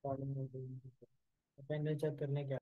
Attendance check करने क्या?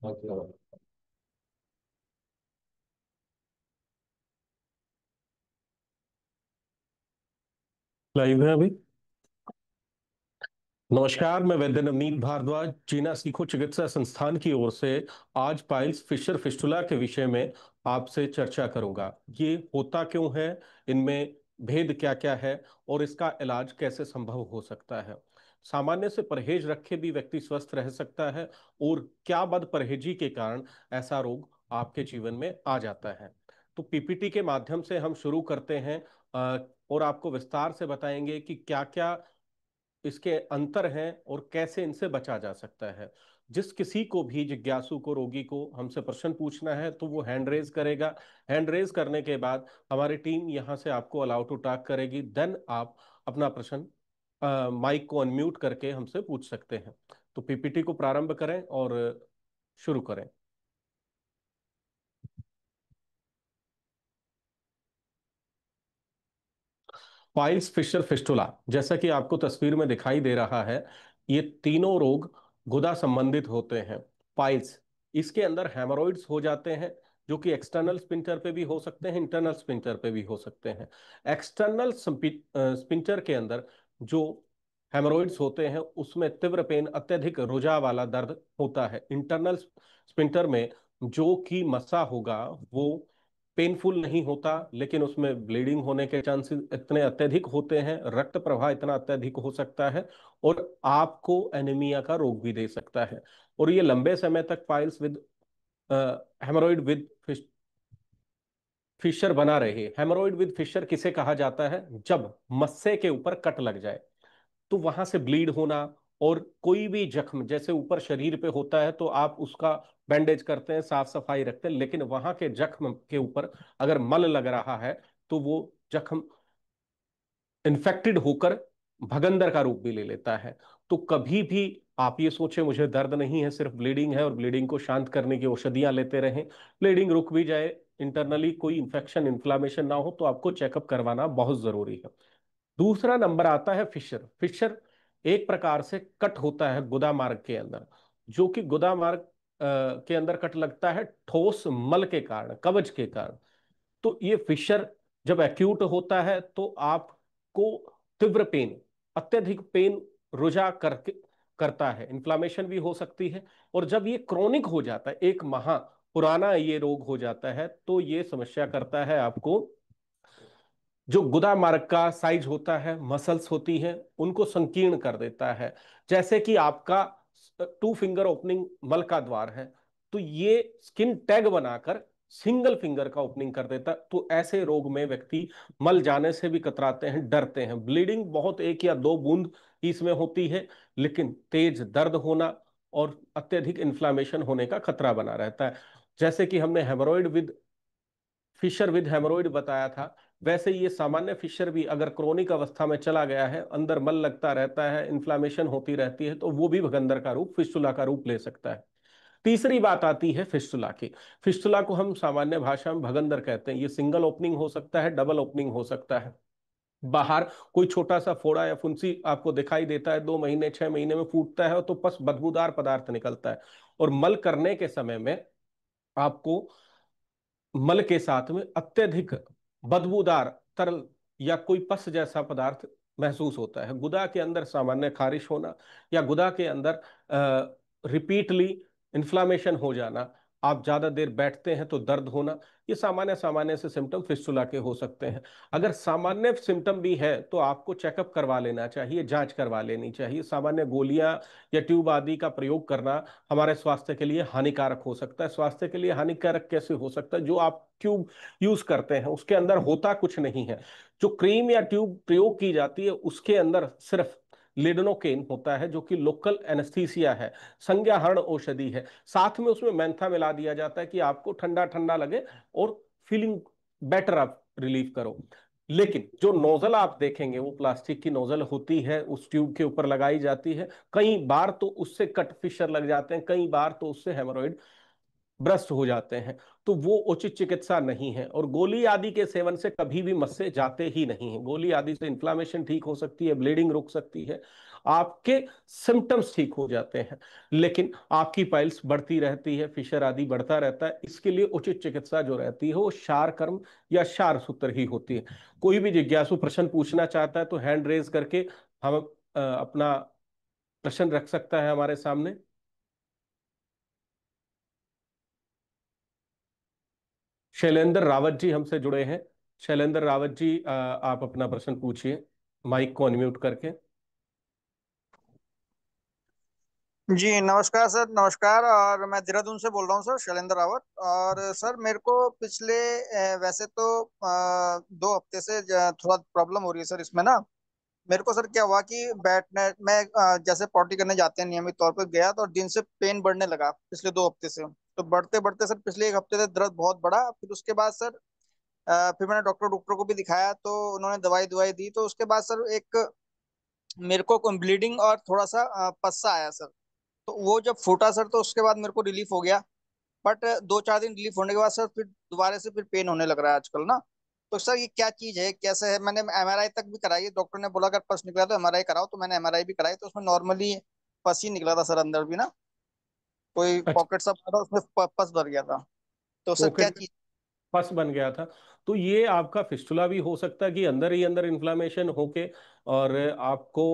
Live है अभी। नमस्कार, मैं वैद्य नवनीत भारद्वाज जीना सीखो चिकित्सा संस्थान की ओर से आज पाइल्स फिशर फिस्टुला के विषय में आपसे चर्चा करूंगा। ये होता क्यों है, इनमें भेद क्या क्या है और इसका इलाज कैसे संभव हो सकता है। सामान्य से परहेज रखे भी व्यक्ति स्वस्थ रह सकता है और क्या बद परहेजी के कारण ऐसा रोग आपके जीवन में आ जाता है। तो पीपीटी के माध्यम से हम शुरू करते हैं और आपको विस्तार से बताएंगे कि क्या क्या इसके अंतर हैं और कैसे इनसे बचा जा सकता है। जिस किसी को भी जिज्ञासु को, रोगी को हमसे प्रश्न पूछना है तो वो हैंड रेज करेगा। हैंड रेज करने के बाद हमारी टीम यहाँ से आपको अलाउ टू टॉक करेगी। देन आप अपना प्रश्न माइक को अनम्यूट करके हमसे पूछ सकते हैं। तो पीपीटी को प्रारंभ करें और शुरू करें। पाइल्स फिशर फिस्टुला, जैसा कि आपको तस्वीर में दिखाई दे रहा है, ये तीनों रोग गुदा संबंधित होते हैं। पाइल्स, इसके अंदर हेमोरॉइड्स हो जाते हैं जो कि एक्सटर्नल स्पिंटर पे भी हो सकते हैं, इंटरनल स्पिंटर पे भी हो सकते हैं। एक्सटर्नल स्पिंटर के अंदर जो हेमोरॉइड्स होते हैं उसमें तीव्र पेन, अत्यधिक रुझा वाला दर्द होता है। इंटरनल स्पिंटर में जो कि मसा होगा वो पेनफुल नहीं होता, लेकिन उसमें ब्लीडिंग होने के चांसेस इतने अत्यधिक होते हैं, रक्त प्रवाह इतना अत्यधिक हो सकता है और आपको एनीमिया का रोग भी दे सकता है। और ये लंबे समय तक पाइल्स विद हेमोरॉइड विद फिशर बना रहे। हेमोरॉइड विद फिशर किसे कहा जाता है? जब मस्से के ऊपर कट लग जाए तो वहां से ब्लीड होना, और कोई भी जख्म जैसे ऊपर शरीर पे होता है तो आप उसका बैंडेज करते हैं, साफ सफाई रखते हैं, लेकिन वहां के जख्म के ऊपर अगर मल लग रहा है तो वो जख्म इन्फेक्टेड होकर भगंदर का रूप भी ले लेता है। तो कभी भी आप ये सोचे मुझे दर्द नहीं है, सिर्फ ब्लीडिंग है और ब्लीडिंग को शांत करने की औषधियां लेते रहें, ब्लीडिंग रुक भी जाए, इंटरनली कोई इंफेक्शन इन्फ्लामेशन ना हो, तो आपको चेकअप करवाना बहुत जरूरी है। दूसरा नंबर आता है फिशर। फिशर एक प्रकार से कट होता है गुदा मार्ग के अंदर, जो कि गुदा मार्ग के अंदर कट लगता है ठोस मल के कारण, कवच के कारण। तो ये फिशर जब एक्यूट होता है तो आपको तीव्र पेन, अत्यधिक पेन रुझा करके करता है, इन्फ्लामेशन भी हो सकती है। और जब ये क्रोनिक हो जाता है, एक माह पुराना ये रोग हो जाता है, तो ये समस्या करता है आपको। जो गुदा मार्ग का साइज होता है, मसल्स होती हैं, उनको संकीर्ण कर देता है। जैसे कि आपका टू फिंगर ओपनिंग मल का द्वार है, तो ये स्किन टैग बनाकर सिंगल फिंगर का ओपनिंग कर देता है। तो ऐसे रोग में व्यक्ति मल जाने से भी कतराते हैं, डरते हैं। ब्लीडिंग बहुत एक या दो बूंद इसमें होती है, लेकिन तेज दर्द होना और अत्यधिक इन्फ्लामेशन होने का खतरा बना रहता है। जैसे कि हमने हेमोरॉइड विद फिशर विद हेमोरॉइड बताया था, वैसे ये सामान्य फिशर भी अगर क्रोनिक अवस्था में चला गया है, अंदर मल लगता रहता है, इन्फ्लामेशन होती रहती है, तो वो भी भगंदर का रूप, फिस्टुला का रूप ले सकता है। तीसरी बात आती है फिस्टुला की। फिस्टुला को हम सामान्य भाषा में भगंदर कहते हैं। ये सिंगल ओपनिंग हो सकता है, डबल ओपनिंग हो सकता है। बाहर कोई छोटा सा फोड़ा या फुंसी आपको दिखाई देता है, 2 महीने 6 महीने में फूटता है तो बस बदबूदार पदार्थ निकलता है। और मल करने के समय में आपको मल के साथ में अत्यधिक बदबूदार तरल या कोई पस जैसा पदार्थ महसूस होता है। गुदा के अंदर सामान्य खारिश होना या गुदा के अंदर रिपीटली इन्फ्लामेशन हो जाना, आप ज्यादा देर बैठते हैं तो दर्द होना, ये सामान्य सामान्य से सिम्टम फिस्टुला के हो सकते हैं। अगर सामान्य सिम्टम भी है तो आपको चेकअप करवा लेना चाहिए, जांच करवा लेनी चाहिए। सामान्य गोलियां या ट्यूब आदि का प्रयोग करना हमारे स्वास्थ्य के लिए हानिकारक हो सकता है। स्वास्थ्य के लिए हानिकारक कैसे हो सकता है? जो आप ट्यूब यूज करते हैं उसके अंदर होता कुछ नहीं है। जो क्रीम या ट्यूब प्रयोग की जाती है उसके अंदर सिर्फ लिडोनोकेन होता है, जो कि लोकल एनेस्थीसिया है, संज्ञाहरण औषधि है। साथ में उसमें मेंथा मिला दिया जाता है कि आपको ठंडा ठंडा लगे और फीलिंग बेटर आप रिलीव करो। लेकिन जो नोजल आप देखेंगे वो प्लास्टिक की नोजल होती है, उस ट्यूब के ऊपर लगाई जाती है। कई बार तो उससे कट फिशर लग जाते हैं, कई बार तो उससे हेमोरॉइड ब्रस्ट हो जाते हैं। तो वो उचित चिकित्सा नहीं है। और गोली आदि के सेवन से कभी भी मस्से जाते ही नहीं है। गोली आदि से इन्फ्लामेशन ठीक हो सकती है, ब्लीडिंग रुक सकती है, आपके सिम्टम्स ठीक हो जाते हैं। लेकिन आपकी पाइल्स बढ़ती रहती है, फिशर आदि बढ़ता रहता है, इसके लिए उचित चिकित्सा जो रहती है वो क्षार कर्म या क्षार सूत्र ही होती है। कोई भी जिज्ञासु प्रश्न पूछना चाहता है तो हैंड रेज करके हम अपना प्रश्न रख सकता है हमारे सामने। शैलेंद्र रावत जी हमसे जुड़े हैं। शैलेंद्र रावत जी, आप अपना प्रश्न पूछिए, माइक को अनम्यूट करके। जी नमस्कार सर, नमस्कार। और मैं देहरादून से बोल रहा हूँ सर, शैलेंद्र रावत। और सर मेरे को पिछले वैसे तो 2 हफ्ते से थोड़ा प्रॉब्लम हो रही है सर इसमें ना। मेरे को सर क्या हुआ कि बैठने मैं जैसे पॉटी करने जाते हैं नियमित तौर पर गया तो दिन से पेन बढ़ने लगा पिछले 2 हफ्ते से। तो बढ़ते बढ़ते सर पिछले 1 हफ्ते से दर्द बहुत बढ़ा। फिर उसके बाद सर फिर मैंने डॉक्टर डॉक्टर को भी दिखाया तो उन्होंने दवाई दवाई दी। तो उसके बाद सर एक मेरे को ब्लीडिंग और थोड़ा सा पस्सा आया सर। तो वो जब फूटा सर तो उसके बाद मेरे को रिलीफ हो गया। बट 2-4 दिन रिलीफ होने के बाद सर फिर दोबारा से फिर पेन होने लग रहा है आजकल ना। तो सर ये क्या चीज है, कैसे है? मैंने एमआरआई तक भी कराई है, डॉक्टर ने बोला अगर पस निकला तो एमआरआई कराओ। तो मैंने एमआरआई भी कराई तो उसमें नॉर्मली पस ही निकला था सर, अंदर भी ना कोई अच्छा, पॉकेट सा था उसमें पस भर गया था। तो सर क्या पॉकेट में चीज? पस बन गया था। तो ये आपका फिस्टुला भी हो सकता है कि अंदर ही अंदर इन्फ्लामेशन होके और आपको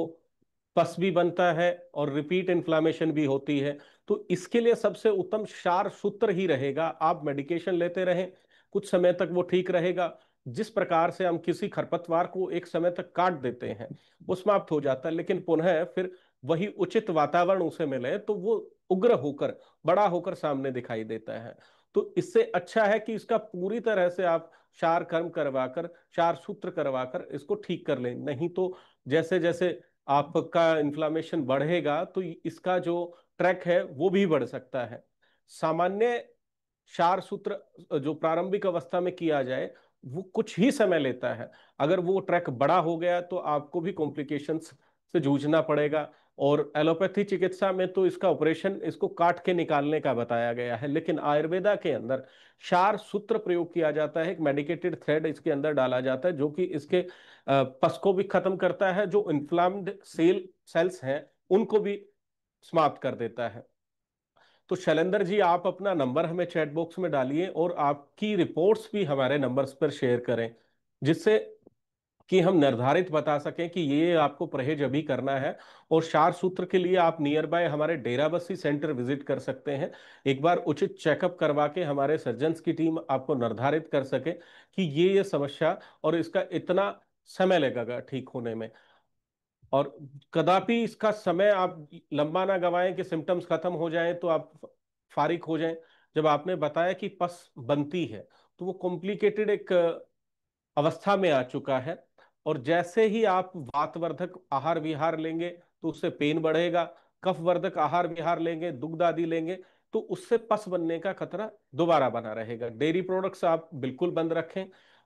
पस भी बनता है और रिपीट इन्फ्लामेशन भी होती है। तो इसके लिए सबसे उत्तम क्षार सूत्र ही रहेगा। आप मेडिकेशन लेते रहें, कुछ समय तक वो ठीक रहेगा। जिस प्रकार से हम किसी खरपतवार को एक समय तक काट देते हैं वो समाप्त हो जाता है, लेकिन पुनः फिर वही उचित वातावरण उसे मिले तो वो उग्र होकर, बड़ा होकर सामने दिखाई देता है। तो इससे अच्छा है कि इसका पूरी तरह से आप क्षार कर्म करवाकर, क्षार सूत्र करवाकर इसको ठीक कर लें। नहीं तो जैसे जैसे आपका इन्फ्लामेशन बढ़ेगा तो इसका जो ट्रैक है वो भी बढ़ सकता है। सामान्य क्षार सूत्र जो प्रारंभिक अवस्था में किया जाए वो कुछ ही समय लेता है। अगर वो ट्रैक बड़ा हो गया तो आपको भी कॉम्प्लिकेशंस से जूझना पड़ेगा। और एलोपैथी चिकित्सा में तो इसका ऑपरेशन, इसको काट के निकालने का बताया गया है, लेकिन आयुर्वेदा के अंदर क्षार सूत्र प्रयोग किया जाता है। एक मेडिकेटेड थ्रेड इसके अंदर डाला जाता है जो कि इसके पस को भी खत्म करता है, जो इन्फ्लाम्ड सेल्स हैं उनको भी समाप्त कर देता है। तो शैलेंद्र जी, आप अपना नंबर हमें चैट बॉक्स में डालिए और आपकी रिपोर्ट्स भी हमारे नंबर्स पर शेयर करें, जिससे कि हम निर्धारित बता सकें कि ये आपको परहेज अभी करना है। और क्षार सूत्र के लिए आप नियर बाय हमारे डेराबस्सी सेंटर विजिट कर सकते हैं। एक बार उचित चेकअप करवा के हमारे सर्जन्स की टीम आपको निर्धारित कर सके कि ये समस्या और इसका इतना समय लगेगा ठीक होने में। और कदापि इसका समय आप लंबा ना गवाएं कि सिम्टम्स खत्म हो जाएं तो आप फारिग हो जाएं। जब आपने बताया कि पस बनती है तो वो कॉम्प्लिकेटेड एक अवस्था में आ चुका है। और जैसे ही आप वातवर्धक आहार विहार लेंगे तो उससे पेन बढ़ेगा, कफवर्धक आहार विहार लेंगे, दुग्ध आदि लेंगे तो उससे पस बनने का खतरा दोबारा बना रहेगा। डेयरी प्रोडक्ट्स आप बिल्कुल बंद रखें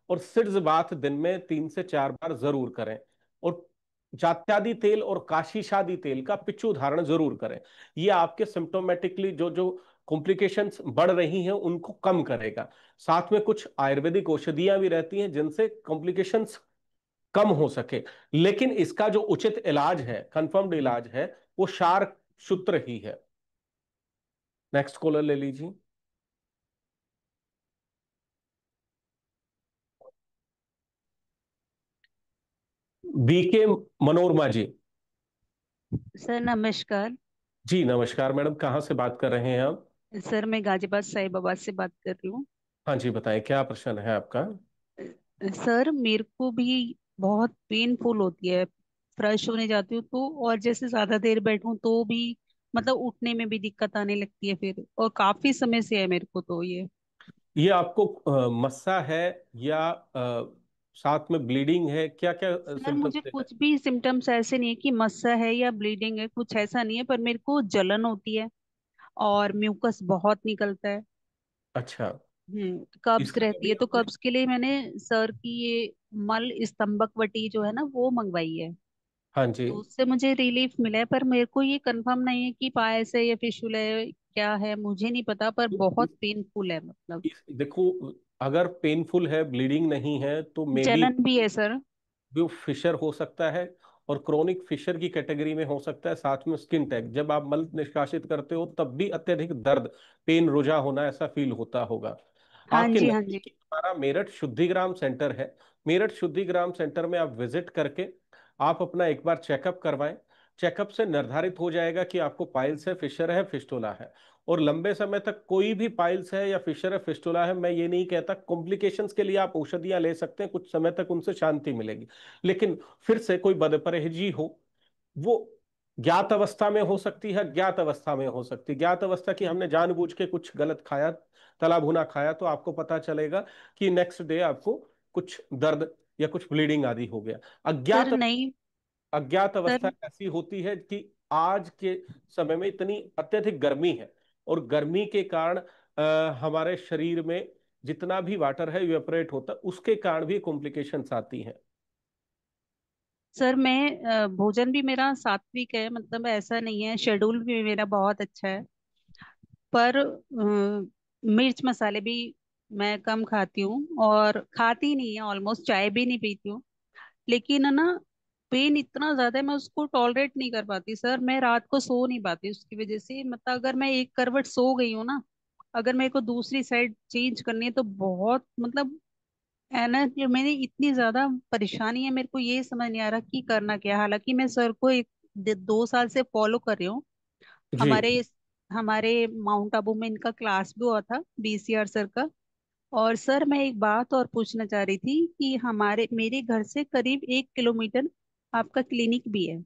और सिड्स बाथ दिन में 3 से 4 बार जरूर करें। और जात्यादि तेल और काशीशादी तेल का पिच्चू धारण जरूर करें। ये आपके सिम्टोमेटिकली जो जो कॉम्प्लिकेशंस बढ़ रही हैं उनको कम करेगा। साथ में कुछ आयुर्वेदिक औषधियां भी रहती हैं जिनसे कॉम्प्लिकेशंस कम हो सके। लेकिन इसका जो उचित इलाज है, कंफर्म्ड इलाज है, वो क्षार सूत्र ही है। नेक्स्ट कॉलर ले लीजिए। बीके मनोरमा जी। सर नमस्कार। जी नमस्कार मैडम, कहाँ से बात कर रहे हैं आप? सर मैं गाजियाबाद साहिबाबाद से बात कर रही हूँ। हाँ जी, बताएं क्या प्रश्न है आपका? सर मेरे को भी बहुत पेनफुल होती है, फ्रेश होने जाती हूँ तो, और जैसे ज्यादा देर बैठूं तो भी मतलब उठने में भी दिक्कत आने लगती है फिर, और काफी समय से है मेरे को तो ये। ये आपको मस्सा है या साथ में ब्लीडिंग है, क्या क्या सर सिम्टम्स मुझे है? कुछ भी सिम्टम्स ऐसे नहीं है कि मस्सा है या ब्लीडिंग है, कुछ ऐसा नहीं है, पर मेरे को जलन होती है और म्यूकस बहुत निकलता है। अच्छा, कब्ज इसका रहती कभी है, तो आपने, कब्ज के लिए मैंने सर की ये मल स्तंभक वटी जो है ना वो मंगवाई है। हाँ जी, तो उससे मुझे रिलीफ मिला है, पर मेरे को ये कंफर्म नहीं है कि पायस है या फिशुल है, क्या है मुझे नहीं पता, पर तो बहुत पेनफुल है मतलब। देखो, अगर पेनफुल है, ब्लीडिंग नहीं है तो मे बी जलन भी है सर। वो फिशर हो सकता है। और क्रोनिक फिशर की कैटेगरी में हो सकता है साथ में स्किन टैग। जब आप मल निष्कासित करते हो तब भी अत्यधिक दर्द, पेन, रुझा होना ऐसा फील होता होगा। हाँ आपके जी, हाँ जी। नजदीकी हमारा मेरठ शुद्धिग्राम सेंटर है। मेरठ शुद्धिग्राम सेंटर में आप विजिट करके आप अपना एक बार चेकअप करवाएं। चेकअप से निर्धारित हो जाएगा कि आपको पाइल्स है, फिशर है, फिस्टुला है। और लंबे समय तक कोई भी पाइल्स है या फिशर है, फिस्टुला है, मैं ये नहीं कहता, कॉम्प्लिकेशंस के लिए आप औषधियां ले सकते हैं, कुछ समय तक उनसे शांति मिलेगी। लेकिन फिर से कोई बदपरहेजी हो, वो ज्ञात अवस्था में हो सकती है, ज्ञात अवस्था में हो सकती है। ज्ञात अवस्था की हमने जानबूझ के कुछ गलत खाया, तला भुना खाया, तो आपको पता चलेगा कि नेक्स्ट डे आपको कुछ दर्द या कुछ ब्लीडिंग आदि हो गया। सर अज्ञात नहीं। अज्ञात अवस्था सर ऐसी होती है कि आज के समय में इतनी अत्यधिक गर्मी है, और गर्मी के कारण हमारे शरीर में जितना भी वाटर है इवेपोरेट होता है, उसके कारण भी कॉम्प्लिकेशंस आती हैं। सर मैं भोजन भी मेरा सात्विक है, मतलब ऐसा नहीं है, शेड्यूल भी मेरा बहुत अच्छा है। पर मिर्च मसाले भी मैं कम खाती हूँ, और खाती नहीं है, ऑलमोस्ट चाय भी नहीं पीती हूँ। लेकिन है ना, पेन इतना ज्यादा है, मैं उसको टॉलरेट नहीं कर पाती सर। मैं रात को सो नहीं पाती उसकी वजह से। मतलब अगर मैं एक करवट सो गई हूँ ना, अगर मेरे को दूसरी साइड चेंज करनी है तो बहुत, मतलब है ना, जो मैंने इतनी ज्यादा परेशानी है, मेरे को ये समझ नहीं आ रहा कि करना क्या है। हालांकि मैं सर को 2 साल से फॉलो कर रही हूँ। जी। हमारे हमारे माउंट आबू में इनका क्लास भी हुआ था, बीसीआर सर का। और सर मैं एक बात और पूछना चाह रही थी कि हमारे मेरे घर से करीब 1 किलोमीटर आपका क्लिनिक भी है,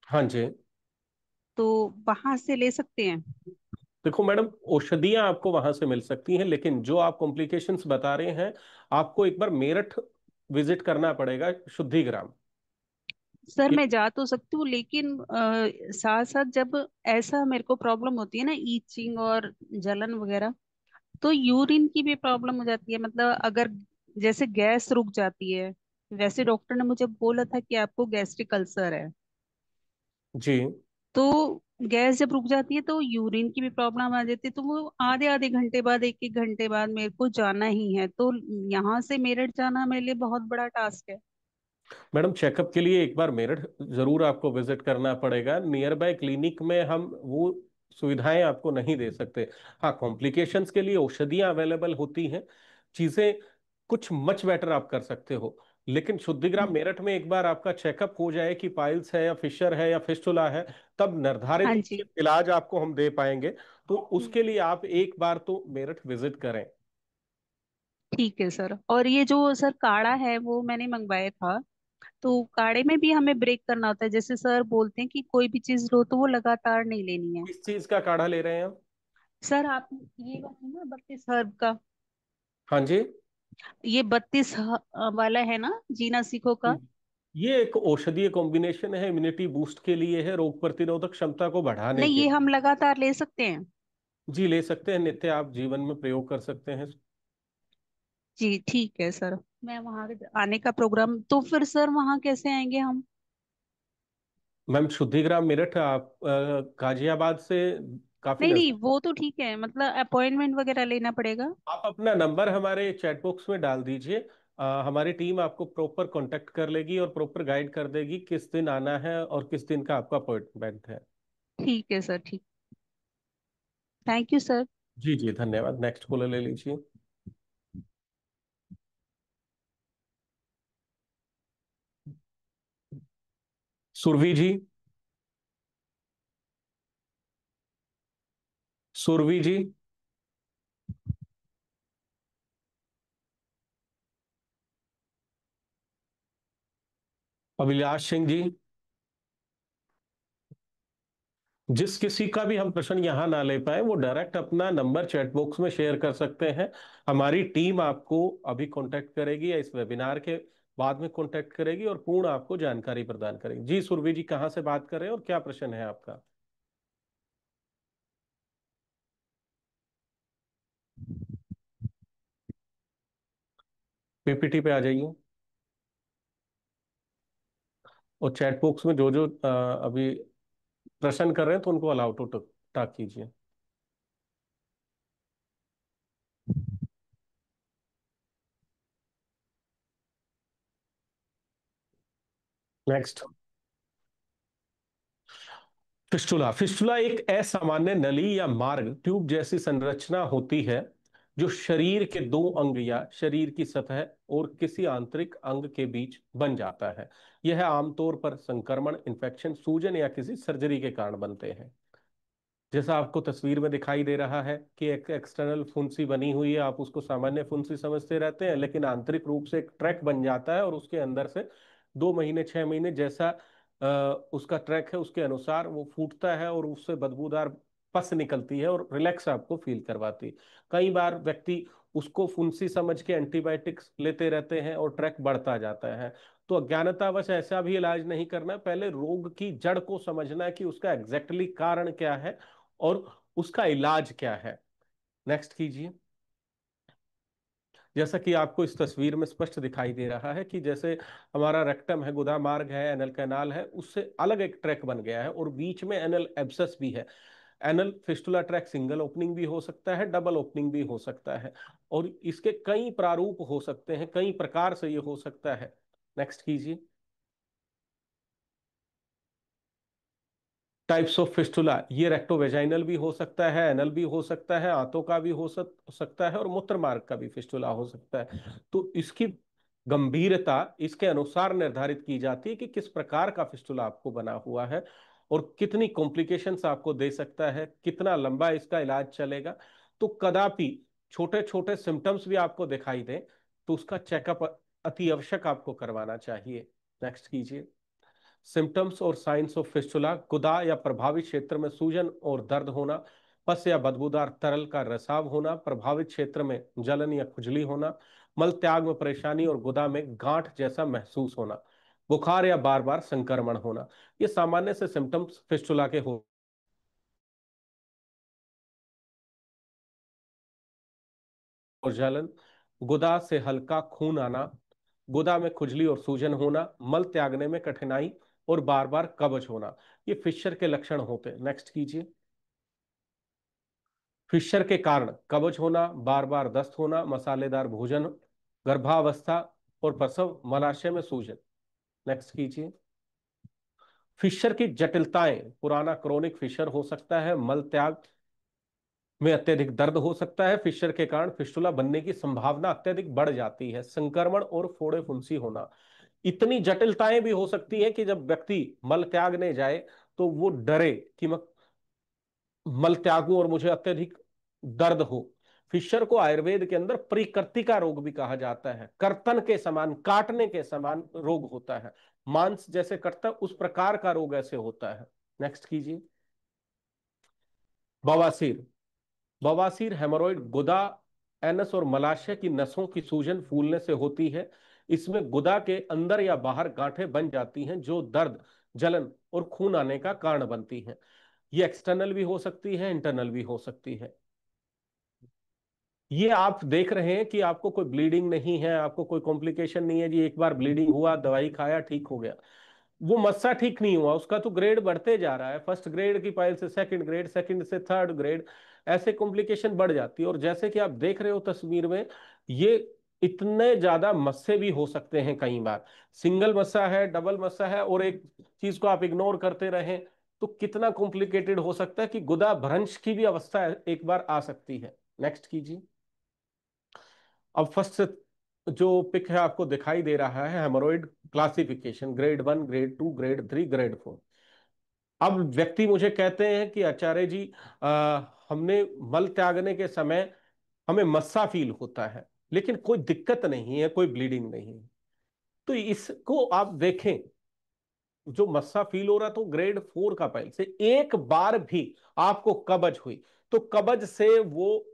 हाँ जी। तो वहां से ले सकते हैं? देखो मैडम, औषधियां आपको वहां से मिल सकती हैं, लेकिन जो आप कॉम्प्लिकेशंस बता रहे हैं, आपको एक बार मेरठ विजिट करना पड़ेगा, शुद्धिग्राम। सर ये मैं जा तो सकती हूँ, लेकिन साथ साथ जब ऐसा मेरे को प्रॉब्लम होती है ना, ईचिंग और जलन वगैरह, तो यूरिन की भी प्रॉब्लम हो जाती है। मतलब अगर जैसे गैस रुक जाती है, वैसे डॉक्टर ने मुझे बोला था कि आपको गैस्ट्रिक अल्सर है। जी। तो गैस जब रुक जाती है तो यूरिन की भी प्रॉब्लम आ जाती है, तो वो आधे आधे घंटे बाद, एक एक घंटे बाद मेरे को जाना ही है। तो यहाँ से मेरठ जाना मेरे लिए बहुत बड़ा टास्क है। मैडम, चेकअप के लिए एक बार मेरठ जरूर आपको विजिट करना पड़ेगा। नियर बाय क्लिनिक में हम वो सुविधाएं आपको नहीं दे सकते। हाँ, कॉम्प्लिकेशंस के लिए औषधियां अवेलेबल होती हैं, चीजें कुछ मच बेटर आप कर सकते हो। लेकिन शुद्धिग्राम मेरठ में एक बार आपका चेकअप हो जाए कि पाइल्स है या फिशर है या फिस्टुला है, तब निर्धारित हाँ उचित जी। इलाज आपको हम दे पाएंगे। तो हम्म, उसके लिए आप एक बार तो मेरठ विजिट करें। ठीक है सर। और ये जो सर काढ़ा है वो मैंने मंगवाया था, तो काढ़े में भी हमें ब्रेक करना होता है? जैसे सर बोलते हैं कि कोई भी चीज लो तो वो लगातार नहीं लेनी है। किस चीज का काढ़ा ले रहे हैं आप? सर आप ये वाला है ना, 32 हर्ब का? हाँ जी। ये 32 वाला है ना, जीना सीखो का? ये एक औषधीय कॉम्बिनेशन है, इम्यूनिटी बूस्ट के लिए है, रोग प्रतिरोधक क्षमता को बढ़ाने नहीं, के ये लिए। हम लगातार ले सकते हैं? जी, ले सकते हैं, नित्य आप जीवन में प्रयोग कर सकते हैं। जी ठीक है सर। मैं वहां आने का प्रोग्राम, तो फिर सर वहां कैसे आएंगे हम? मैम, शुद्धिग्राम मेरठ आप गाजियाबाद से काफी नहीं नहीं, नजदीक। वो तो ठीक है, मतलब अपॉइंटमेंट वगैरह लेना पड़ेगा? आप अपना नंबर हमारे चैट बॉक्स में डाल दीजिए। हमारी टीम आपको प्रॉपर कांटेक्ट कर लेगी और प्रॉपर गाइड कर देगी किस दिन आना है और किस दिन का आपका अपॉइंटमेंट है। ठीक है सर, ठीक। Thank you sir. जी जी, धन्यवाद। नेक्स्ट कॉलर ले लीजिए। सुरभि जी। सुरभि जी। अभिलाष सिंह जी। जिस किसी का भी हम प्रश्न यहाँ ना ले पाए, वो डायरेक्ट अपना नंबर चैट बॉक्स में शेयर कर सकते हैं। हमारी टीम आपको अभी कांटेक्ट करेगी या इस वेबिनार के बाद में कांटेक्ट करेगी और पूर्ण आपको जानकारी प्रदान करेगी। जी सुरभि जी, कहाँ से बात कर रहे हैं और क्या प्रश्न है आपका? पीपीटी पे आ जाइए और चैट बॉक्स में जो जो अभी प्रश्न कर रहे हैं तो उनको अलाउ टू टॉक कीजिए। नेक्स्ट। फिस्टुला फिस्टुला एक असामान्य नली या मार्ग ट्यूब जैसी संरचना होती है जो शरीर के दो अंग या शरीर की सतह और किसी आंतरिक अंग के बीच बन जाता है। यह आमतौर पर संक्रमण, इन्फेक्शन, सूजन या किसी सर्जरी के कारण बनते हैं। जैसा आपको तस्वीर में दिखाई दे रहा है कि एक एक्सटर्नल फुंसी बनी हुई है, आप उसको सामान्य फुंसी समझते रहते हैं, लेकिन आंतरिक रूप से एक ट्रैक बन जाता है और उसके अंदर से 2 महीने 6 महीने जैसा उसका ट्रैक है उसके अनुसार वो फूटता है और उससे बदबूदार पस निकलती है और रिलैक्स आपको फील करवाती है। कई बार व्यक्ति उसको फुंसी समझ के एंटीबायोटिक्स लेते रहते हैं और ट्रैक बढ़ता जाता है। तो अज्ञानतावश ऐसा भी इलाज नहीं करना है, पहले रोग की जड़ को समझना है कि उसका एग्जैक्टली कारण क्या है और उसका इलाज क्या है। नेक्स्ट कीजिए। जैसा कि आपको इस तस्वीर में स्पष्ट दिखाई दे रहा है कि जैसे हमारा रेक्टम है, गुदा मार्ग है, एनल कैनाल है, उससे अलग एक ट्रैक बन गया है और बीच में एनल एब्सस भी है। Anal fistula track single opening भी हो सकता है, डबल ओपनिंग भी हो सकता है और इसके कई प्रारूप हो सकते हैं, कई प्रकार से ये हो सकता है। नेक्स्ट कीजिए। टाइप्स ऑफ फिस्टुला, ये रेक्टोवेजाइनल भी हो सकता है, एनल भी हो सकता है, आंतों का भी हो सकता है और मूत्र मार्ग का भी फिस्टुला हो सकता है। तो इसकी गंभीरता इसके अनुसार निर्धारित की जाती है कि किस प्रकार का फिस्टुला आपको बना हुआ है और कितनी कॉम्प्लिकेशंस आपको दे सकता है, कितना लंबा इसका इलाज चलेगा। तो कदापि छोटे छोटे सिम्टम्स भी आपको दिखाई दें तो उसका चेकअप अति आवश्यक आपको करवाना चाहिए। नेक्स्ट कीजिए। सिम्टम्स और साइंस ऑफ फिस्टुला, गुदा या प्रभावित क्षेत्र में सूजन और दर्द होना, पस या बदबूदार तरल का रिसाव होना, प्रभावित क्षेत्र में जलन या खुजली होना, मल त्याग में परेशानी और गुदा में गांठ जैसा महसूस होना, बुखार या बार बार संक्रमण होना, ये सामान्य से सिम्टम्स फिस्टुला के हो। और जलन, गुदा से हल्का खून आना, गुदा में खुजली और सूजन होना, मल त्यागने में कठिनाई और बार बार कब्ज होना, ये फिशर के लक्षण होते हैं। नेक्स्ट कीजिए। फिशर के कारण कब्ज होना, बार बार दस्त होना, मसालेदार भोजन, गर्भावस्था और प्रसव, मलाशय में सूजन। नेक्स्ट कीजिए। फिशर की जटिलताएं, पुराना क्रोनिक फिशर हो सकता है, मल त्याग में अत्यधिक दर्द हो सकता है, फिशर के कारण फिस्टुला बनने की संभावना अत्यधिक बढ़ जाती है, संक्रमण और फोड़े फुंसी होना। इतनी जटिलताएं भी हो सकती हैं कि जब व्यक्ति मल त्यागने जाए तो वो डरे कि मैं मल त्यागूं और मुझे अत्यधिक दर्द हो। फिशर को आयुर्वेद के अंदर परिकर्तिका रोग भी कहा जाता है, कर्तन के समान, काटने के समान रोग होता है, मांस जैसे कटता है उस प्रकार का रोग ऐसे होता है। नेक्स्ट कीजिए। बवासीर, बवासीर हेमोरॉइड गुदा, एनस और मलाशय की नसों की सूजन फूलने से होती है। इसमें गुदा के अंदर या बाहर गांठें बन जाती हैं जो दर्द, जलन और खून आने का कारण बनती हैं। ये एक्सटर्नल भी हो सकती है, इंटरनल भी हो सकती है। ये आप देख रहे हैं कि आपको कोई ब्लीडिंग नहीं है, आपको कोई कॉम्प्लिकेशन नहीं है जी, एक बार ब्लीडिंग हुआ, दवाई खाया, ठीक हो गया। वो मस्सा ठीक नहीं हुआ, उसका तो ग्रेड बढ़ते जा रहा है, फर्स्ट ग्रेड की पाइल से सेकंड ग्रेड, सेकंड से थर्ड ग्रेड, ऐसे कॉम्प्लिकेशन बढ़ जाती है। और जैसे कि आप देख रहे हो तस्वीर में, ये इतने ज्यादा मस्से भी हो सकते हैं, कई बार सिंगल मस्सा है, डबल मस्सा है और एक चीज को आप इग्नोर करते रहें तो कितना कॉम्प्लिकेटेड हो सकता है कि गुदा भ्रंश की भी अवस्था एक बार आ सकती है। नेक्स्ट कीजिए। अब फर्स्ट से जो पिक है आपको दिखाई दे रहा है haemorrhoid classification, grade 1, grade 2, grade 3, grade 4। अब व्यक्ति मुझे कहते हैं कि आचार्य जी, हमने मल त्यागने के समय हमें मस्सा फील होता है लेकिन कोई दिक्कत नहीं है, कोई ब्लीडिंग नहीं है। तो इसको आप देखें, जो मस्सा फील हो रहा तो ग्रेड 4 का पहले से एक बार भी आपको कब्ज हुई तो कब्ज से वो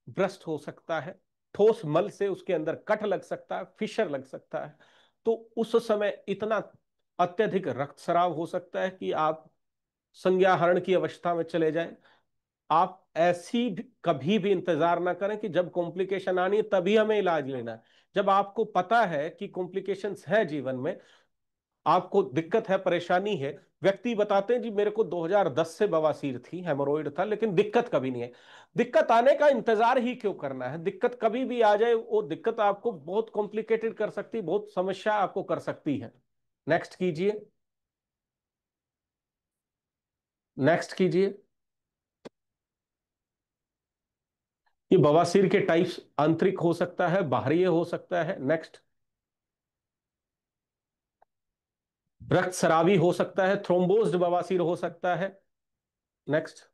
ब्रस्ट हो सकता है, ठोस मल से उसके अंदर कट लग सकता है, फिशर लग सकता है। तो उस समय इतना अत्यधिक रक्तस्राव हो सकता है कि आप संज्ञाहरण की अवस्था में चले जाएं। आप ऐसी कभी भी इंतजार ना करें कि जब कॉम्प्लिकेशन आनी है तभी हमें इलाज लेना है। जब आपको पता है कि कॉम्प्लिकेशंस है जीवन में, आपको दिक्कत है, परेशानी है, व्यक्ति बताते हैं जी मेरे को 2010 से बवासीर थी, हेमोरॉइड था, लेकिन दिक्कत कभी नहीं है। दिक्कत आने का इंतजार ही क्यों करना है, दिक्कत कभी भी आ जाए, वो दिक्कत आपको बहुत कॉम्प्लिकेटेड कर सकती, बहुत समस्या आपको कर सकती है। नेक्स्ट कीजिए। नेक्स्ट कीजिए। ये बवासीर के टाइप्स आंतरिक हो सकता है, बाहरी हो सकता है। नेक्स्ट। रक्त स्रावी हो सकता है, थ्रोम्बोज्ड बवासीर हो सकता है। नेक्स्ट।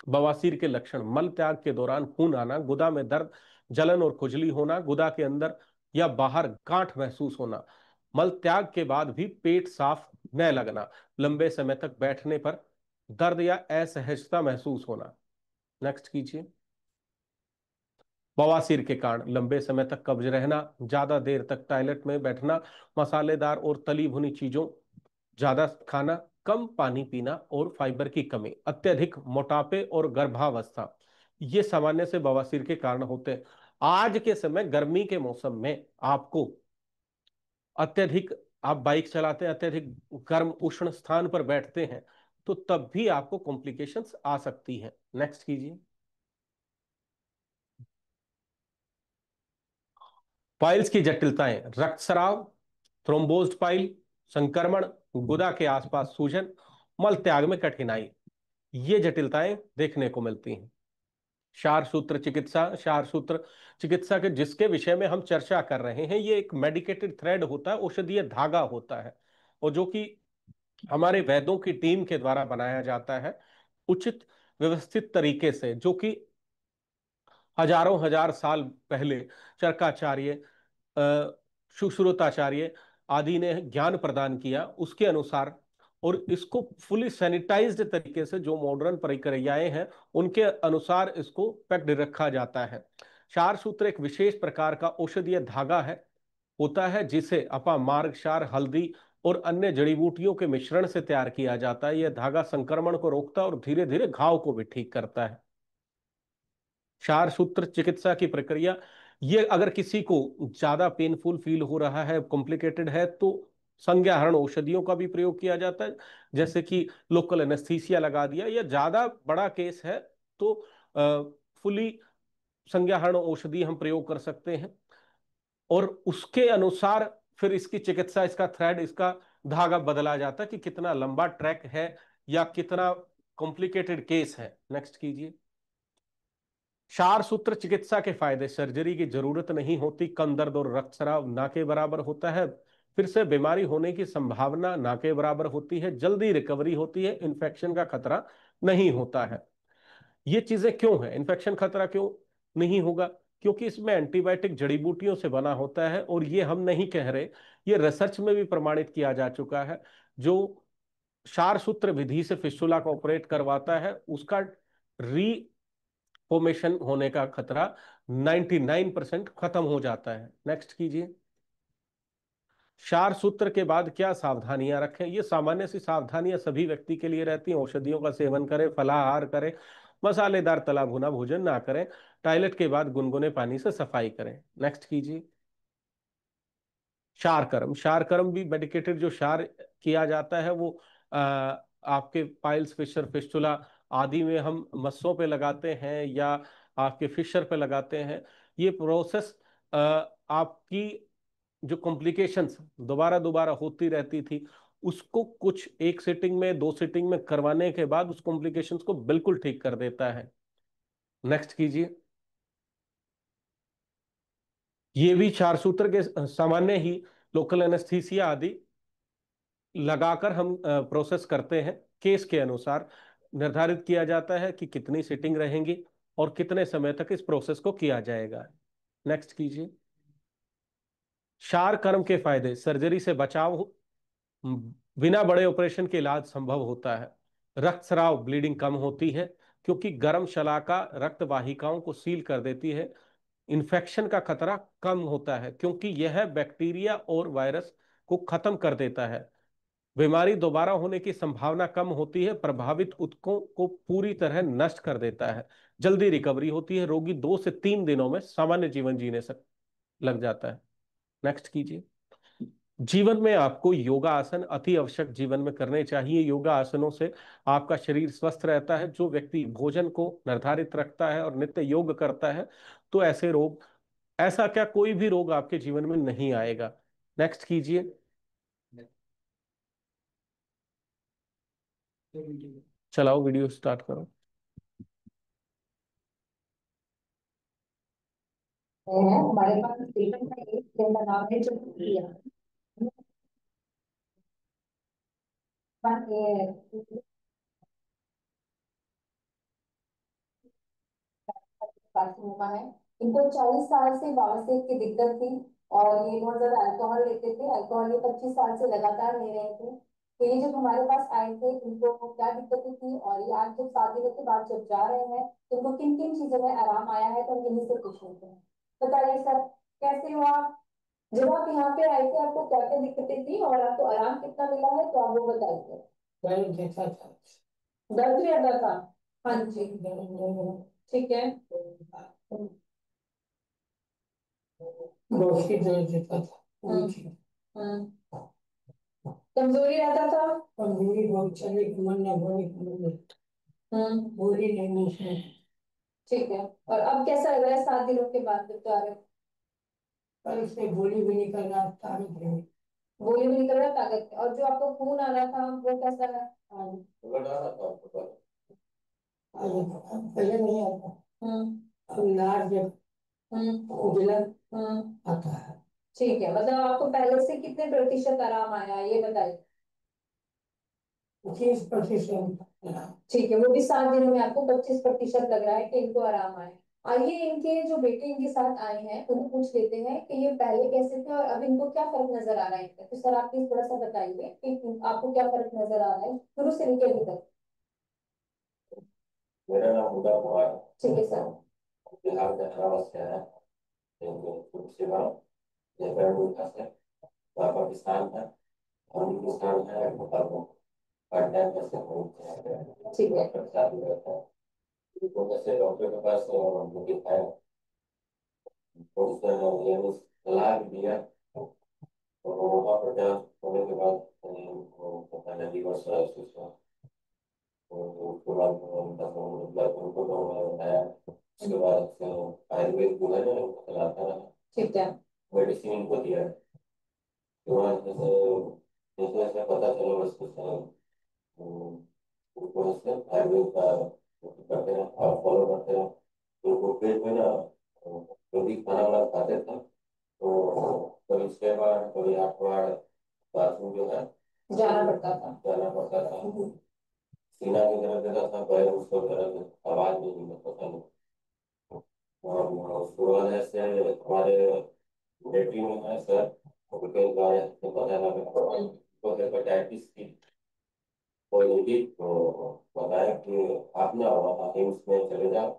बवासीर के लक्षण: मल त्याग के दौरान खून आना, गुदा में दर्द, जलन और खुजली होना, गुदा के अंदर या बाहर गांठ महसूस होना, मल त्याग के बाद भी पेट साफ न लगना, लंबे समय तक बैठने पर दर्द या असहजता महसूस होना। नेक्स्ट कीजिए। बवासीर के कारण लंबे समय तक कब्ज रहना, ज्यादा देर तक टॉयलेट में बैठना, मसालेदार और तली भुनी चीजों ज्यादा खाना, कम पानी पीना और फाइबर की कमी, अत्यधिक मोटापे और गर्भावस्था, ये सामान्य से बवासीर के कारण होते हैं। आज के समय गर्मी के मौसम में आपको अत्यधिक, आप बाइक चलाते हैं, अत्यधिक गर्म उष्ण स्थान पर बैठते हैं, तो तब भी आपको कॉम्प्लिकेशंस आ सकती हैं। नेक्स्ट कीजिए। पाइल्स की जटिलताएं: रक्तस्राव, थ्रोम्बोज्ड पाइल, संक्रमण, गुदा के आसपास सूजन, मल त्याग में कठिनाई, ये जटिलताएं देखने को मिलती हैं। क्षार सूत्र चिकित्सा, क्षार सूत्र चिकित्सा के जिसके विषय में हम चर्चा कर रहे हैं, ये एक मेडिकेटेड थ्रेड होता है, औषधीय धागा होता है, और जो कि हमारे वैद्यों की टीम के द्वारा बनाया जाता है उचित व्यवस्थित तरीके से, जो कि हजारों हजार साल पहले चरकाचार्य, सुश्रुताचार्य आदि ने ज्ञान प्रदान किया, उसके अनुसार, और इसको फुली सैनिटाइज्ड तरीके से जो मॉडर्न प्रक्रियाएं हैं उनके अनुसार इसको पैक्ड रखा जाता है। क्षार सूत्र एक विशेष प्रकार का औषधीय धागा है, होता है, जिसे अपामार्ग क्षार, हल्दी और अन्य जड़ी बूटियों के मिश्रण से तैयार किया जाता है। यह धागा संक्रमण को रोकता है और धीरे धीरे घाव को भी ठीक करता है। क्षार सूत्र चिकित्सा की प्रक्रिया, ये अगर किसी को ज्यादा पेनफुल फील हो रहा है, कॉम्प्लिकेटेड है, तो संज्ञाहरण औषधियों का भी प्रयोग किया जाता है, जैसे कि लोकल एनेस्थीसिया लगा दिया, या ज्यादा बड़ा केस है तो फुली संज्ञाहरण औषधि हम प्रयोग कर सकते हैं, और उसके अनुसार फिर इसकी चिकित्सा, इसका थ्रेड, इसका धागा बदला जाता है कि कितना लंबा ट्रैक है या कितना कॉम्प्लिकेटेड केस है। नेक्स्ट कीजिए। क्षार सूत्र चिकित्सा के फायदे: सर्जरी की जरूरत नहीं होती, कम दर्द और रक्तस्राव ना के बराबर होता है, फिर से बीमारी होने की संभावना ना के बराबर होती है, जल्दी रिकवरी होती है, इन्फेक्शन का खतरा नहीं होता है। ये चीजें क्यों है, इन्फेक्शन खतरा क्यों नहीं होगा? क्योंकि इसमें एंटीबायोटिक जड़ी बूटियों से बना होता है, और ये हम नहीं कह रहे, ये रिसर्च में भी प्रमाणित किया जा चुका है। जो क्षार सूत्र विधि से फिस्टुला को ऑपरेट करवाता है, उसका फॉर्मेशन होने का खतरा 99% खत्म हो जाता है। नेक्स्ट कीजिए। क्षार सूत्र के बाद क्या सावधानियां रखें? ये सामान्य सी सावधानियां सभी व्यक्ति के लिए रहती हैं। औषधियों का सेवन करें, फलाहार करें, मसालेदार तला भुना भोजन ना करें, टॉयलेट के बाद गुनगुने पानी से सफाई करें। नेक्स्ट कीजिए। क्षार कर्म, क्षार कर्म भी मेडिकेटेड जो क्षार किया जाता है वो आपके पाइल्स, फिशर, फिस्टुला आदि में हम मस्सों पे लगाते हैं या आपके फिशर पे लगाते हैं। ये प्रोसेस आपकी जो कॉम्प्लिकेशंस दोबारा दोबारा होती रहती थी, उसको कुछ एक सिटिंग में, दो सिटिंग में करवाने के बाद उस कॉम्प्लिकेशंस को बिल्कुल ठीक कर देता है। नेक्स्ट कीजिए। ये भी क्षार सूत्र के सामान्य ही लोकल एनेस्थीसिया आदि लगाकर हम प्रोसेस करते हैं। केस के अनुसार निर्धारित किया जाता है कि कितनी सिटिंग रहेंगी और कितने समय तक इस प्रोसेस को किया जाएगा। नेक्स्ट कीजिए। क्षार कर्म के फायदे: सर्जरी से बचाव बिना बड़े ऑपरेशन के इलाज संभव होता है, रक्तस्राव ब्लीडिंग कम होती है क्योंकि गर्म शलाका रक्त वाहिकाओं को सील कर देती है, इन्फेक्शन का खतरा कम होता है क्योंकि यह बैक्टीरिया और वायरस को खत्म कर देता है, बीमारी दोबारा होने की संभावना कम होती है, प्रभावित ऊतकों को पूरी तरह नष्ट कर देता है, जल्दी रिकवरी होती है, रोगी 2 से 3 दिनों में सामान्य जीवन जीने से लग जाता है। नेक्स्ट कीजिए। जीवन में आपको योगा आसन अति आवश्यक जीवन में करने चाहिए। योगा आसनों से आपका शरीर स्वस्थ रहता है। जो व्यक्ति भोजन को निर्धारित रखता है और नित्य योग करता है, तो ऐसे रोग, ऐसा क्या कोई भी रोग आपके जीवन में नहीं आएगा। नेक्स्ट कीजिए। चलाओ, वीडियो स्टार्ट करो। है हमारे पास पेशेंट का एक जिनका नाम है जो किया कार्सिनोमा है। इनको 40 साल से वार्फेट की दिक्कत थी और ये बहुत ज्यादा अल्कोहल लेते थे। अल्कोहल ये 25 साल से लगातार ले रहे थे। तो ये जब हमारे पास आए थे इनको क्या दिक्कतें थी और ये आज जब 7 दिनों के बाद जब जा रहे हैं तो इनको किन किन चीजों में आराम आया है तो हम यहीं से पूछ लेते हैं। बताइए सर, कैसे हो आप? जब आप यहाँ पे आए थे आपको क्या क्या दिक्कतें थी और आपको आराम कितना मिला है तो आप वो बताइए। दर्द जैसा था। दर्द ज्यादा था? हाँ जी, ठीक है। गोष्ठी दर्द जैसा था। हम्म। कमजोरी रहता था? कमजोरी बहुत, चले मन न बोले बोली नहीं से। ठीक है। और अब कैसा लग रहा है 7 दिनों के बाद जब जा रहे हो? कल से बोली भी नहीं कर रहा, तारीफ है। गोली भी निकल रहा है ताकत में। और जो आपको खून आ रहा था वो कैसा है? पहले नहीं आता, हम्म अब नार जब जलन आता है। ठीक है। मतलब आपको पहले से कितने प्रतिशत आराम आया है ये बताइए। 25%। ठीक है, वो भी 7 दिनों में आपको 25% लग रहा है कि इनको आराम आए। आइए इनके जो बेटे इनके साथ आए हैं उन्हें पूछ लेते हैं कि ये पहले कैसे थे और अब इनको क्या फर्क नजर आ रहा है इनका। तो सर आप प्लीज थोड़ा सा बताइए कि आपको क्या फर्क नजर आ रहा है शुरू से लेकर अभी तक। मेरा नाम हुदा कुमार है। ठीक है सर। बिहार का हैदराबाद से है। शिवा ये बेरडूका से पाकिस्तान है और हिंदुस्तान है। मतलब पढ़ने में से ठीक है। चालू रहता है। तो जैसे डॉक्टर के पास दिखाया तो उसने ये सलाह भी दिया। तो वहाँ पर जांच होने के बाद पता नहीं लीवर सर्विस हुआ। तो उसके बाद ब्लड उनको बताया। उसके बाद आयुर्वेद जो है ना उनको चलाता रहा। ठीक है। मेडिसिन इनको दिया। तो जैसे जैसे जैसे पता चला बस कुछ उनको उससे आयुर्वेद का करते हैं और फॉलो करते हैं। तो उनको पेट में ना जो भी खाना वाना खाते थे तो कभी 6 बार कभी 8 बार बाथरूम जो है जाना पड़ता था। जाना पड़ता था। सीना की तरफ देता था, पैर उसको तरफ आवाज नहीं निकलता था। और उसके बाद ऐसे हमारे बेटी में है सर उनके द्वारा तो पता लगा तो हेपेटाइटिस की पॉजिटिव। तो बताया कि आप ना वहाँ एम्स में चले जाओ,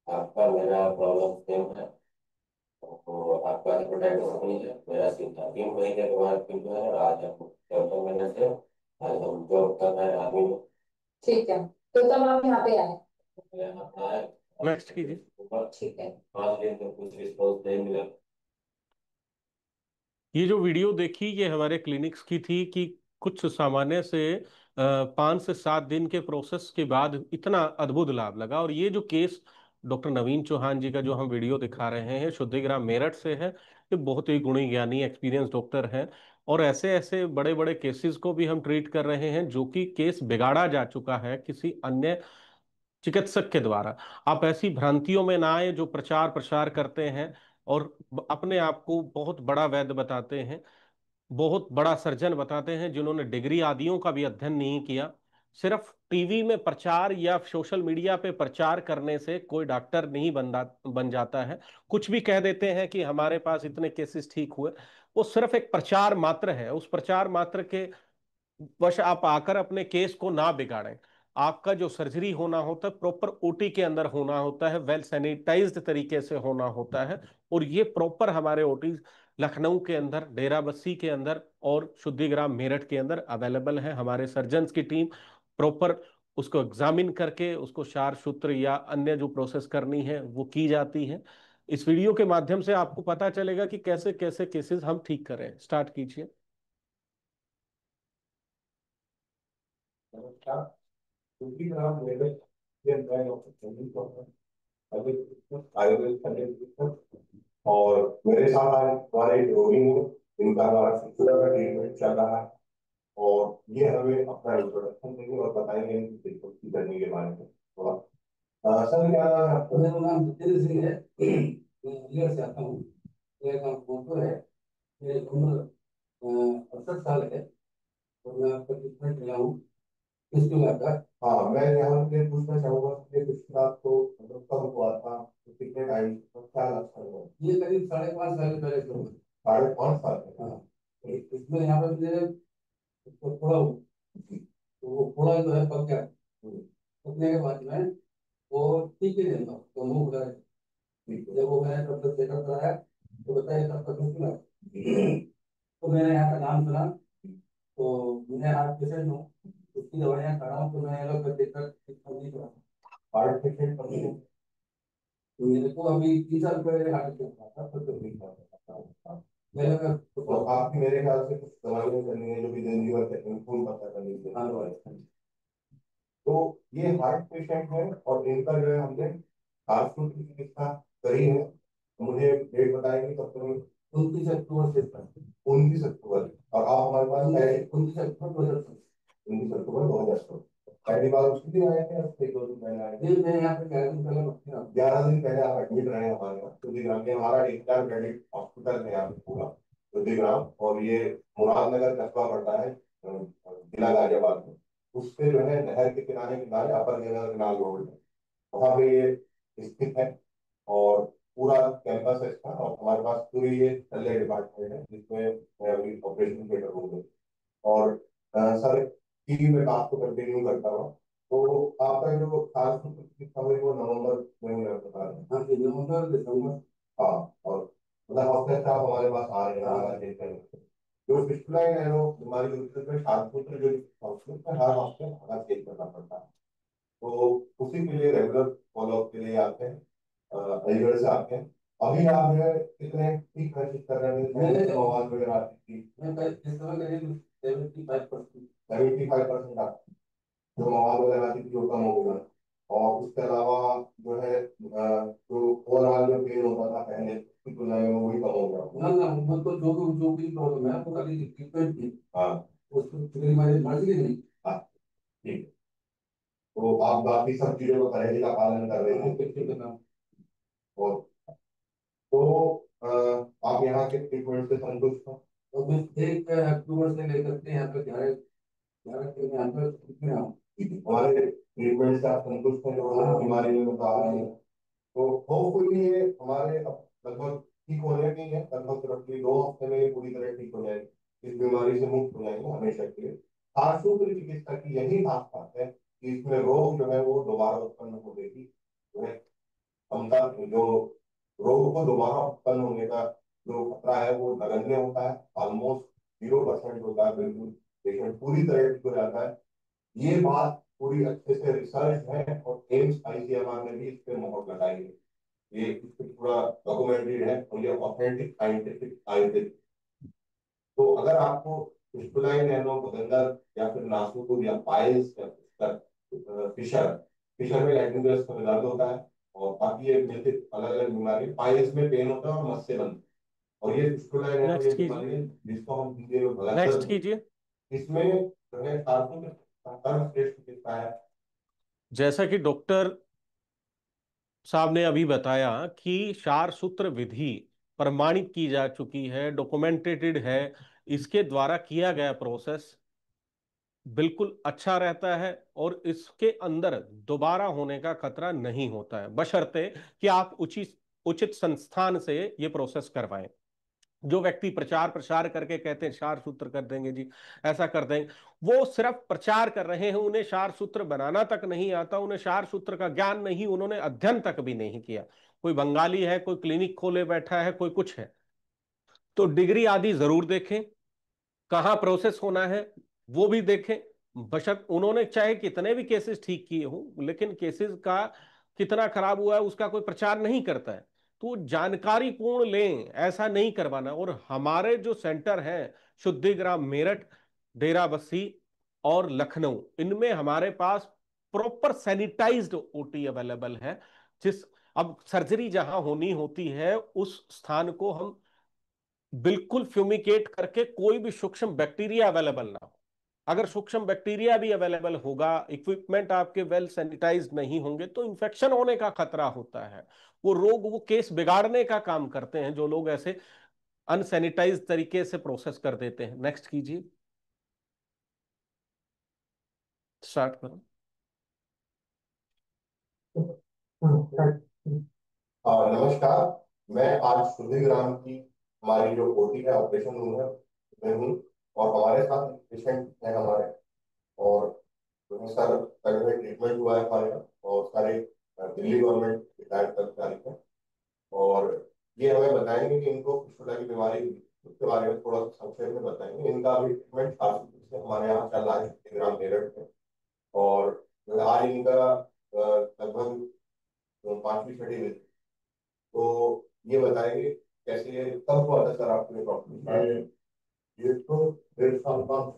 आपका मेरा प्रॉब्लम सेम है। तो आपका हेपेटाइटिस नहीं है, मेरा सिर्फ था। 3 महीने के बाद फिर जो है आज हम 14 महीने से आज हम जॉब कर रहे हैं आदमी में। ठीक है, तो तब आप यहाँ पे आए। यहाँ आए नेक्स्ट कीजिए। ठीक है। 5 दिन में कुछ रिस्पॉन्स नहीं मिला। ये जो वीडियो देखी ये हमारे क्लिनिक्स की थी कि कुछ सामान्य से 5 से 7 दिन के प्रोसेस के बाद इतना अद्भुत लाभ लगा। और ये जो केस डॉक्टर नवीन चौहान जी का जो हम वीडियो दिखा रहे हैं शुद्धिग्राम मेरठ से है। ये बहुत ही गुणी ज्ञानी एक्सपीरियंस डॉक्टर हैं और ऐसे ऐसे बड़े बड़े केसेस को भी हम ट्रीट कर रहे हैं जो कि केस बिगाड़ा जा चुका है किसी अन्य चिकित्सक के द्वारा। आप ऐसी भ्रांतियों में ना आए जो प्रचार प्रसार करते हैं और अपने आप को बहुत बड़ा वैद्य बताते हैं, बहुत बड़ा सर्जन बताते हैं, जिन्होंने डिग्री आदियों का भी अध्ययन नहीं किया। सिर्फ टीवी में प्रचार या सोशल मीडिया पे प्रचार करने से कोई डॉक्टर नहीं बन जाता है। कुछ भी कह देते हैं कि हमारे पास इतने केसेस ठीक हुए, वो सिर्फ एक प्रचार मात्र है। उस प्रचार मात्र के बस आप आकर अपने केस को ना बिगाड़ें। आपका जो सर्जरी होना होता है प्रॉपर ओटी के अंदर होना होता है, वेल सैनिटाइज्ड तरीके से होना होता है। और ये प्रॉपर हमारे ओटी लखनऊ के अंदर, डेराबस्सी के अंदर और शुद्धिग्राम मेरठ के अंदर अवेलेबल है। हमारे सर्जन्स की टीम प्रॉपर उसको एग्जामिन करके उसको क्षार सूत्र या अन्य जो प्रोसेस करनी है वो की जाती है। इस वीडियो के माध्यम से आपको पता चलेगा कि कैसे कैसे केसेस हम ठीक करें। स्टार्ट कीजिए। नमस्कार। क्योंकि आप मेरे ये मैं डॉक्टर संदीप चौहान, आयुर्वेद पंडित और मेरे साथ आज हमारे एक रोगी हैं जिनका हमारा सिलसिला का ट्रीटमेंट चल रहा है। और ये हमें अपना इंट्रोडक्शन देंगे और बताएंगे इनकी दिलचस्पी करने के बारे में थोड़ा। सर क्या नाम है आपका? मेरा नाम जितेंद्र सिंह है। मैं अलीगढ़ से आता हूँ। मेरा नाम फोटो है। मेरी उम्र 68 साल है और मैं आपका ट्रीटमेंट मिला हूँ इसके लगा। हाँ, मैं यहाँ से पूछना चाहूंगा कि पिछले आपको मतलब कब हुआ था, तो कितने टाइम, क्या लक्षण हुआ? ये करीब 5.5 साल पहले से हुआ। 5.5 साल पहले? हाँ, इसमें यहाँ पे मुझे उसको फोड़ा हुआ, तो वो फोड़ा जो है पक गया। पकने के बाद में वो ठीक ही नहीं था, तो मुंह खुला है। जब वो मैंने डॉक्टर चेकअप कराया तो बताया तब तक मुश्किल है। तो मैंने यहाँ का नाम सुना, तो मैं हार्ट पेशेंट हूँ, उसकी दवाइयाँ खा रहा हूँ, तो मैं एलोपैथिक का ट्रीटमेंट नहीं करा। हार्ट पेशेंट कब से? तो मेरे को अभी 3 साल पहले हार्ट अटैक था, तो नहीं था। पहले मैं तो आपकी मेरे ख्याल से कुछ दवाइयाँ करनी है जो कि जिंदगी भर तक खून पता करनी चाहिए। हाँ दवाई। तो ये हार्ट पेशेंट है और इनका जो है हमने हार्ट की चिकित्सा करी है। मुझे डेट बताएंगे कब तक? 29 अक्टूबर से 29 अक्टूबर। और आप हमारे पास पहले 29 अक्टूबर 2017। 19 अक्टूबर 2017 पहली बार उसी दिन आए थे या उससे 2 दिन पहले आए थे? ये मैं यहाँ पे 11 दिन पहले भर्ती था। 11 दिन पहले आप एडमिट रहे हमारे यहाँ चौधरी में। हमारा डिस्चार्ज क्रेडिट हॉस्पिटल है यहाँ पे पूरा चौधरी, और ये मुरादनगर कस्बा पड़ता है जिला गाजियाबाद में। उससे जो है नहर के किनारे किनारे अपर गंगा कनाल रोड है, वहाँ पे ये स्थित है। और पूरा कैंपस है इसका। और हमारे पास पूरी ये शल्य डिपार्टमेंट है जिसमें मैं अभी ऑपरेशन थिएटर हूँ। और सर टीवी में काम को कंटिन्यू करता हूँ। तो आपका जो खास चिकित्सा हुई वो नवंबर महीने में बता रहे हैं? हाँ जी, नवंबर दिसंबर। हाँ, और मतलब हफ्ते से आप हमारे पास आ रहे हैं हमारा चेक करने के लिए। जो फिस्टुला है वो बीमारी होती है उसमें छात्र जो हॉस्पिटल में हर हफ्ते हमारा चेक करना पड़ता है। तो उसी के लिए रेगुलर फॉलोअप के लिए आते हैं, अलीगढ़ से आते हैं। अभी आप जो है कितने ठीक कोशिश कर रहे हैं? मैंने आवाज वगैरह आती थी, मैं इस समय करीब 75%। 75% आप जो आवाज वगैरह आती थी जो कम हो गया। और उसके अलावा जो है जो ओवरऑल जो पेन होता था पहले उसकी तुलना में वो भी कम हो गया। ना ना, मतलब जो भी प्रॉब्लम है वो खाली ट्रीटमेंट की, हाँ, उसको पूरी हमारी मर्जी नहीं। हाँ, ठीक है। तो आप बाकी सब चीजों का परहेज का पालन कर रहे हैं? ठीक है ना। और तो आप यहाँ के ट्रीटमेंट से संतुष्ट हैं? और मैं 1 अक्टूबर से लेकर के यहाँ पे 11 के यहाँ पे कितने आऊँ। हमारे ट्रीटमेंट से आप संतुष्ट हैं जो बीमारी में बता रहे हैं? तो होपफुली ये हमारे अब लगभग ठीक होने की है। लगभग रफली 2 हफ्ते में ये पूरी तरह ठीक हो जाएगी, इस बीमारी से मुक्त हो जाएंगे हमेशा के लिए। खासतौर चिकित्सा की यही खास बात है कि इसमें रोग जो है वो दोबारा उत्पन्न होने की जो है क्षमता, जो रोग को दोबारा उत्पन्न होने का जो खतरा है वो नगण्य होता है। ऑलमोस्ट 0% होता है, बिल्कुल पेशेंट पूरी तरह ठीक हो जाता है। ये बात पूरी अच्छे से रिसर्च है और एम्स ICMR ने भी इस पे मोहर लगाई है। ये इस पे पूरा डॉक्यूमेंटेड है और ये ऑथेंटिक साइंटिफिक आयुर्वेद। तो अगर आपको फिस्टुलाइन नैनो बगंदर या फिर नासूपुर या पाइल्स या फिशर फिशर में लैटिन का दर्द होता है, और बाकी ये जैसे अलग अलग बीमारी, पाइल्स में पेन होता है और मस्से बंद, और ये फिस्टुलाइन नैनो ये नेक्स्ट कीजिए, बीमारी है जिसको हम हिंदी में भगंदर नेक्स्ट बोलते कीजिए। हैं। इसमें जो है शार्कों में सर्वश्रेष्ठ चिकित्सा है। जैसा कि डॉक्टर साहब ने अभी बताया कि क्षार सूत्र विधि प्रमाणित की जा चुकी है, डॉक्यूमेंटेटेड है, इसके द्वारा किया गया प्रोसेस बिल्कुल अच्छा रहता है और इसके अंदर दोबारा होने का खतरा नहीं होता है, बशर्ते कि आप उचित उचित संस्थान से ये प्रोसेस करवाएं। जो व्यक्ति प्रचार प्रसार करके कहते हैं क्षार सूत्र कर देंगे जी, ऐसा कर देंगे, वो सिर्फ प्रचार कर रहे हैं, उन्हें क्षार सूत्र बनाना तक नहीं आता, उन्हें क्षार सूत्र का ज्ञान नहीं, उन्होंने अध्ययन तक भी नहीं किया। कोई बंगाली है, कोई क्लिनिक खोले बैठा है, कोई कुछ है, तो डिग्री आदि जरूर देखें, कहाँ प्रोसेस होना है वो भी देखें। बशर्त उन्होंने चाहे कितने भी केसेस ठीक किए हों, लेकिन केसेस का कितना खराब हुआ है उसका कोई प्रचार नहीं करता है। तो जानकारी पूर्ण लें, ऐसा नहीं करवाना। और हमारे जो सेंटर हैं शुद्धिग्राम मेरठ, डेरा बस्सी और लखनऊ, इनमें हमारे पास प्रॉपर सैनिटाइज्ड OT अवेलेबल है। जिस अब सर्जरी जहां होनी होती है उस स्थान को हम बिल्कुल फ्यूमिकेट करके कोई भी सूक्ष्म बैक्टीरिया अवेलेबल ना हो, अगर सूक्ष्म बैक्टीरिया भी अवेलेबल होगा, इक्विपमेंट आपके वेल सैनिटाइज्ड नहीं होंगे, तो इन्फेक्शन होने का खतरा होता है। वो रोग, वो केस बिगाड़ने का काम करते हैं जो लोग ऐसे अनसैनिटाइज तरीके से प्रोसेस कर देते हैं। नेक्स्ट कीजिए, स्टार्ट करो। नमस्कार। मैं आज शुद्धिग्राम की हमारी जो ओटी है, ऑपरेशन रूम है, मैं हूँ। और हमारे साथ पेशेंट है हमारे, और सर का ट्रीटमेंट हुआ है हमारे यहाँ, और सारे दिल्ली गवर्नमेंट रिटायर्ड कर्मचारी हैं। और ये हमें बताएंगे कि इनको फिस्टुला की बीमारी हुई, उसके बारे में थोड़ा सा संक्षेप में बताएंगे। इनका अभी ट्रीटमेंट खास हमारे यहाँ चल रहा है शुद्धिग्राम मेरठ में। और आज इनका लगभग 5वीं 6वीं विजिट। तो ये बताएंगे कैसे, कब हुआ था सर आपको ये प्रॉब्लम? ये तो 1.5 साल बाद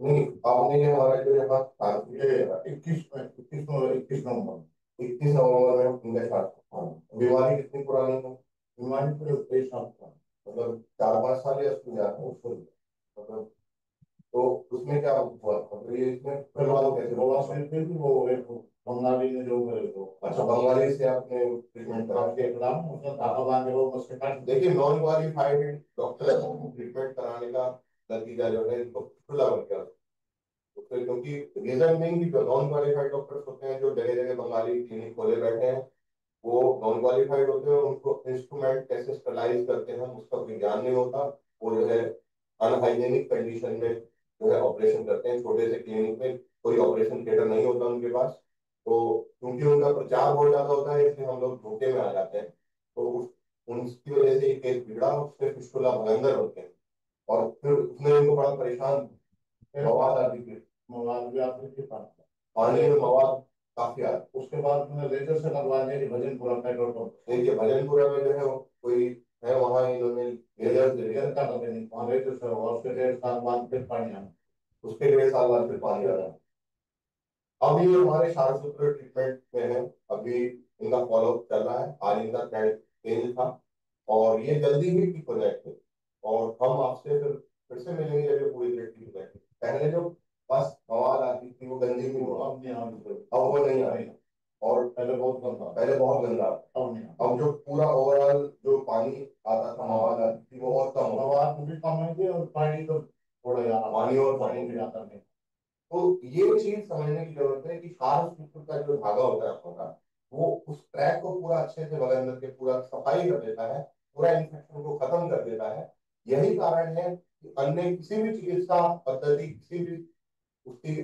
नहीं, आपने ये हमारा जो यहाँ स्टार्ट किया 21 नवंबर में इनका स्टार्ट। हाँ, बीमारी कितनी पुरानी है? बीमारी तो 1.5 साल का, मतलब 4-5 साल या उसमें ज्यादा उसको, मतलब। तो उसमें क्या हुआ, मतलब ये इसमें प्रभाव कैसे होगा? फिर भी वो बंगाली ने जो मेरे को, अच्छा, बंगाली से आपने ट्रीटमेंट करा के नाम उसका दाखा बांध के वो उसके पास, देखिए नॉन क्वालिफाइड डॉक्टर ट्रीटमेंट कराने का नतीजा जो है इनको खुला बन गया। तो फिर क्योंकि रीजन नहीं कि जो नॉन क्वालिफाइड डॉक्टर्स होते हैं जो जगह जगह बंगाली क्लिनिक खोले बैठे हैं, वो नॉन क्वालिफाइड होते हैं, उनको इंस्ट्रूमेंट कैसे स्टरलाइज करते हैं उसका कोई ज्ञान नहीं होता। वो जो है अनहाइजेनिक कंडीशन में जो है ऑपरेशन करते हैं। छोटे से क्लिनिक में कोई ऑपरेशन थिएटर नहीं होता उनके पास, तो क्योंकि उनका प्रचार बहुत ज्यादा होता है, इसलिए हम लोग धोखे में आ जाते हैं। तो उनकी वजह से ये केस बिगड़ा, उससे फिस्टुला भयंकर होते हैं। और फिर उसने इनको बड़ा परेशान, मवाद आदि के, मवाद भी आते थे, पानी में मवाद काफी आता। उसके बाद मैंने लेजर से लगवा दिया भजनपुरा पेट्रोल पंप। देखिए भजनपुरा में जो है वो कोई है, वहाँ इन्होंने लेजर का लगे नहीं, वहाँ लेजर से हुआ। उसके 1.5 साल बाद फिर पानी आना, उसके 1.5 साल बाद फिर पानी आ रहा। अब ये हमारे सारस्वत ट्रीटमेंट में है, अभी इनका फॉलोअप चल रहा है। आज इनका क्रेडिट चेंज था, और ये जल्दी ही ठीक हो जाएंगे। और हम आपसे फिर से मिलेंगे जब ये पूरी तरह ठीक हो जाएंगे। पहले जो बस मवाद आती थी वो गंदी थी, वो अब नहीं आ रही, अब वो नहीं आ रही। और पहले बहुत गंदा, पहले बहुत गंदा, अब नहीं। अब जो पूरा ओवरऑल जो पानी आता था, मवाद आती थी, वो और कम, मवाद भी कम है और पानी तो थोड़ा ज्यादा, पानी और पानी भी आता नहीं। तो ये चीज समझने की जरूरत है कि खास सूत्र का जो धागा होता है आपका, वो उस ट्रैक को पूरा अच्छे से बगल के पूरा सफाई कर देता है, पूरा इन्फेक्शन को खत्म कर देता है। यही कारण है कि अन्य किसी भी चिकित्सा पद्धति, किसी भी उसकी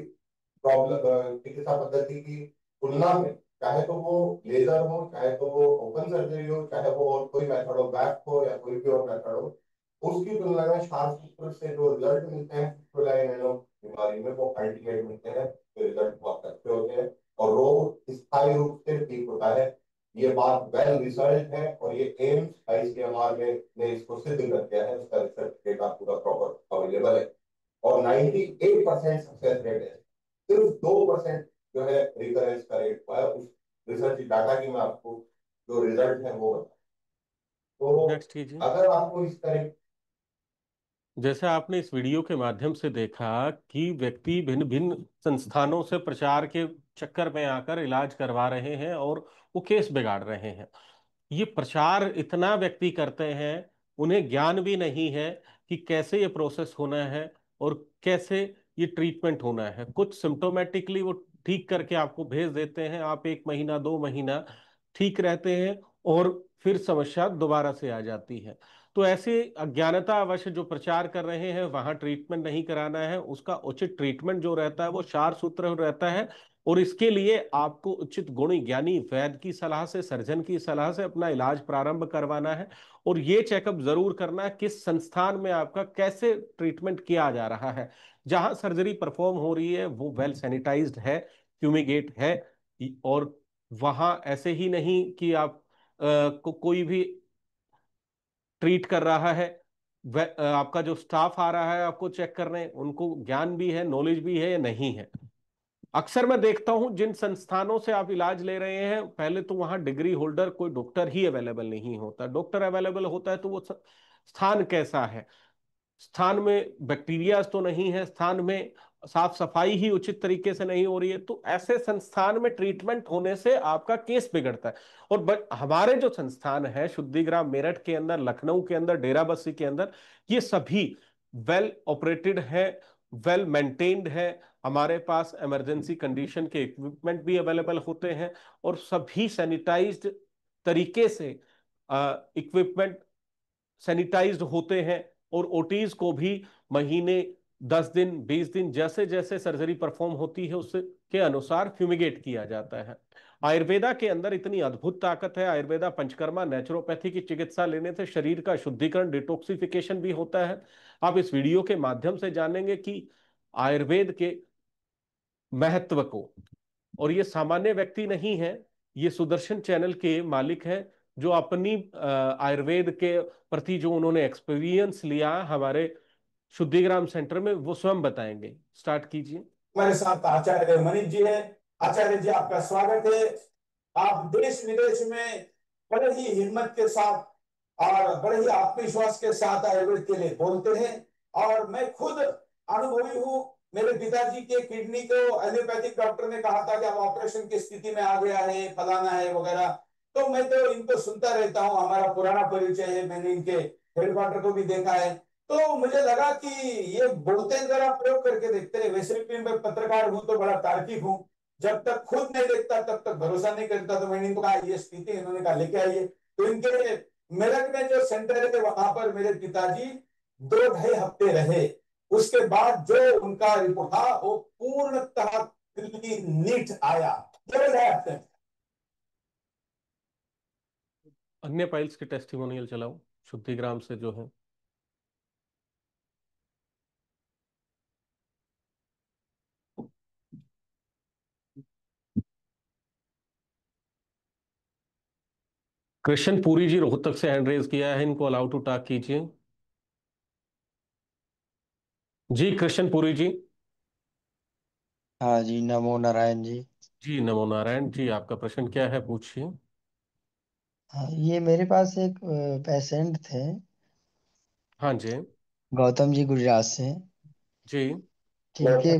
प्रॉब्लम चिकित्सा पद्धति की तुलना में, चाहे तो वो लेजर हो, चाहे तो वो ओपन सर्जरी हो, चाहे वो और कोई मेथड हो, बैक हो या कोई भी और मेथड हो, उसकी तुलना में शार्प से जो रिजल्ट मिलते हैं बीमारी में, वो अल्टीमेट मिलते हैं। रिजल्ट बहुत अच्छे होते हैं और रोग स्थायी रूप से ठीक होता है। ये बात वेल रिसर्च है, और ये एम्स आईसीएमआर में ने इसको सिद्ध कर दिया है। उसका रिसर्च डेटा पूरा प्रॉपर अवेलेबल है, और 98% सक्सेस रेट है। सिर्फ 2% जो है रिकरेंस का रेट हुआ है। उस रिसर्च डाटा की मैं आपको जो रिजल्ट है वो बता, तो नेक्स्ट कीजिए। अगर आपको इस तरह, जैसे आपने इस वीडियो के माध्यम से देखा कि व्यक्ति भिन्न भिन्न संस्थानों से प्रचार के चक्कर में आकर इलाज करवा रहे हैं और वो केस बिगाड़ रहे हैं। ये प्रचार इतना व्यक्ति करते हैं, उन्हें ज्ञान भी नहीं है कि कैसे ये प्रोसेस होना है और कैसे ये ट्रीटमेंट होना है। कुछ सिम्टोमेटिकली वो ठीक करके आपको भेज देते हैं, आप 1 महीना 2 महीना ठीक रहते हैं और फिर समस्या दोबारा से आ जाती है। तो ऐसे अज्ञानता अवश्य जो प्रचार कर रहे हैं वहां ट्रीटमेंट नहीं कराना है, उसका उचित ट्रीटमेंट जो रहता है वो सार सूत्र रहता है। और इसके लिए आपको उचित गुणी ज्ञानी वैद्य की सलाह से, सर्जन की सलाह से अपना इलाज प्रारंभ करवाना है। और ये चेकअप जरूर करना है किस संस्थान में आपका कैसे ट्रीटमेंट किया जा रहा है। जहां सर्जरी परफॉर्म हो रही है वो वेल सैनिटाइज्ड है, फ्यूमिगेट है। और वहां ऐसे ही नहीं कि आप कोई भी ट्रीट कर रहा है। आपका जो स्टाफ आ रहा है आपको चेक करने, उनको ज्ञान भी है, नॉलेज भी है या नहीं है। अक्सर मैं देखता हूं जिन संस्थानों से आप इलाज ले रहे हैं, पहले तो वहां डिग्री होल्डर कोई डॉक्टर ही अवेलेबल नहीं होता। डॉक्टर अवेलेबल होता है तो वो स्थान कैसा है, स्थान में बैक्टीरिया तो नहीं है, स्थान में साफ सफाई ही उचित तरीके से नहीं हो रही है, तो ऐसे संस्थान में ट्रीटमेंट होने से आपका केस बिगड़ता है। और हमारे जो संस्थान है शुद्धिग्राम मेरठ के अंदर, लखनऊ के अंदर, डेराबस्सी के अंदर, ये सभी वेल ऑपरेटेड है, वेल मेंटेन्ड है। हमारे पास इमरजेंसी कंडीशन के इक्विपमेंट भी अवेलेबल होते हैं, और सभी सैनिटाइज्ड तरीके से इक्विपमेंट सैनिटाइज्ड होते हैं। और ओटीज को भी महीने 10 दिन 20 दिन जैसे जैसे सर्जरी परफॉर्म होती है उसके के अनुसार फ्यूमिगेट किया जाता है। आयुर्वेदा के अंदर इतनी अद्भुत ताकत है, आयुर्वेदा पंचकर्मा नेचुरोपैथी की चिकित्सा लेने से शरीर का शुद्धिकरण, डिटॉक्सिफिकेशन भी होता है। आप इस वीडियो के माध्यम से जानेंगे कि आयुर्वेद के महत्व को। और ये सामान्य व्यक्ति नहीं है, ये सुदर्शन चैनल के मालिक हैं, जो अपनी आयुर्वेद के प्रति जो उन्होंने एक्सपीरियंस लिया हमारे शुद्धिग्राम सेंटर में, वो स्वयं बताएंगे। स्टार्ट कीजिए। हमारे साथ आचार्य मनीष जी है। आचार्य जी, आपका स्वागत है। आप देश विदेश में बड़े ही हिम्मत के साथ और बड़े ही आत्मविश्वास के साथ आयुर्वेद के लिए बोलते हैं, और मैं खुद अनुभवी हूँ। मेरे पिताजी के किडनी को एलोपैथिक डॉक्टर ने कहा था कि अब ऑपरेशन की स्थिति में आ गया है, फलाना है वगैरह। तो मैं तो इनको सुनता रहता हूँ, हमारा पुराना परिचय है, मैंने इनके हेडक्वार्टर को भी देखा है। तो मुझे लगा कि ये बोलते हैं, जरा प्रयोग करके देखते हैं। वैसे भी मैं पत्रकार हूं तो बड़ा तार्किक हूँ, जब तक खुद नहीं देखता तब तक भरोसा नहीं करता। तो मैंने इनको कहा ये स्थिति, इन्होंने कहा लेके आइए। तो इनके मेरठ में जो सेंटर है वहां पर मेरे पिताजी 2 ढाई हफ्ते रहे। उसके बाद जो उनका रिपोर्ट था वो पूर्णतः नीट आया 2 ढाई हफ्ते। अन्य पाइल्स के टेस्टिमोनियल चलाओ शुद्धिग्राम से जो है। कृष्ण पुरी जी रोहतक से हैंड रेज किया है, इनको अलाउ टू टॉक कीजिए। जी कृष्ण पुरी जी। हाँ जी, नमो नारायण जी। जी नमो नारायण जी, आपका प्रश्न क्या है, पूछिए। हाँ, ये मेरे पास एक पेशेंट थे, हाँ जी। गौतम जी, गुजरात से, जी जिनके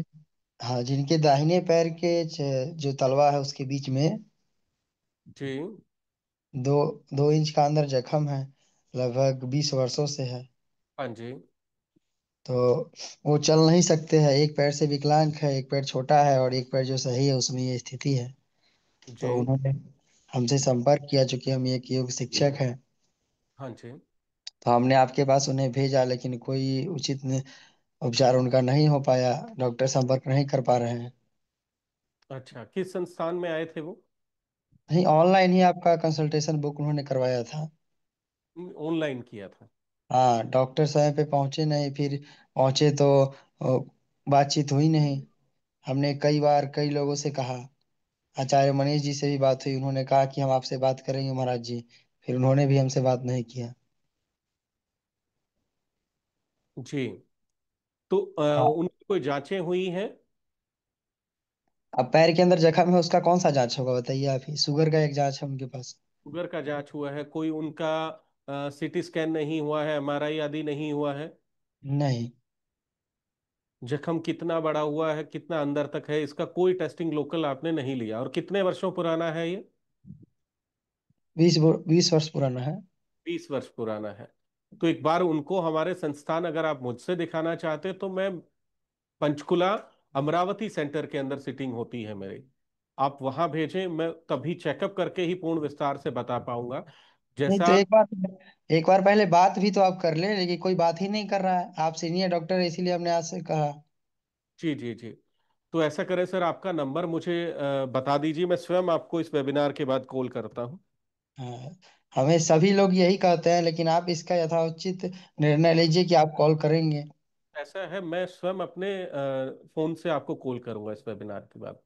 हाँ, जिनके दाहिने पैर के जो तलवा है उसके बीच में जी। 2 इंच का अंदर जख्म है, लगभग 20 वर्षों से है। हाँ जी। तो वो चल नहीं सकते हैं, एक पैर से विकलांग है, एक पैर छोटा है और एक पैर जो सही है उसमें ये स्थिति है। जी। तो उन्होंने हमसे संपर्क किया, चूंकि हम एक योग शिक्षक हैं। हाँ जी। तो हमने आपके पास उन्हें भेजा, लेकिन कोई उचित उपचार उनका नहीं हो पाया, डॉक्टर संपर्क नहीं कर पा रहे हैं। अच्छा, किस संस्थान में आए थे वो? नहीं, ऑनलाइन ही आपका कंसल्टेशन बुक उन्होंने करवाया था। ऑनलाइन किया था? हाँ, डॉक्टर समय पे पहुंचे नहीं, फिर पहुंचे तो बातचीत हुई नहीं। हमने कई बार कई लोगों से कहा, आचार्य मनीष जी से भी बात हुई, उन्होंने कहा कि हम आपसे बात करेंगे महाराज जी, फिर उन्होंने भी हमसे बात नहीं किया। जी। तो हाँ, उनकी कोई जांचें हुई हैं? अब पैर के अंदर जख्म है, उसका कौन सा जांच होगा बताइए आप ही। शुगर का एक जांच है उनके पास। शुगर का जांच हुआ है? कोई उनका सीटी स्कैन नहीं हुआ है, एमआरआई आदि नहीं हुआ है? नहीं। जख्म कितना बड़ा हुआ है, कितना अंदर तक है, इसका कोई टेस्टिंग लोकल आपने नहीं लिया? और कितने वर्षों पुराना है ये? 20 वर्ष पुराना है। 20 वर्ष पुराना है। तो एक बार उनको हमारे संस्थान, अगर आप मुझसे दिखाना चाहते तो मैं पंचकुला अमरावती सेंटर के अंदर सिटिंग होती है मेरी, आप वहां भेजें, मैं तभी चेकअप करके ही पूर्ण विस्तार से बता पाऊंगा। नहीं तो जैसा। एक बार पहले बात भी तो आप कर ले, लेकिन कोई बात ही नहीं कर रहा है। आप सीनियर डॉक्टर है, इसीलिए हमने आपसे कहा। जी जी जी। तो ऐसा करें सर, आपका नंबर मुझे बता दीजिए, मैं स्वयं आपको इस वेबिनार के बाद कॉल करता हूँ। हाँ, हमें सभी लोग यही कहते हैं, लेकिन आप इसका यथोचित निर्णय लीजिए कि आप कॉल करेंगे। ऐसा है, मैं स्वयं अपने फोन से आपको कॉल करूंगा इस वेबिनार के बाद।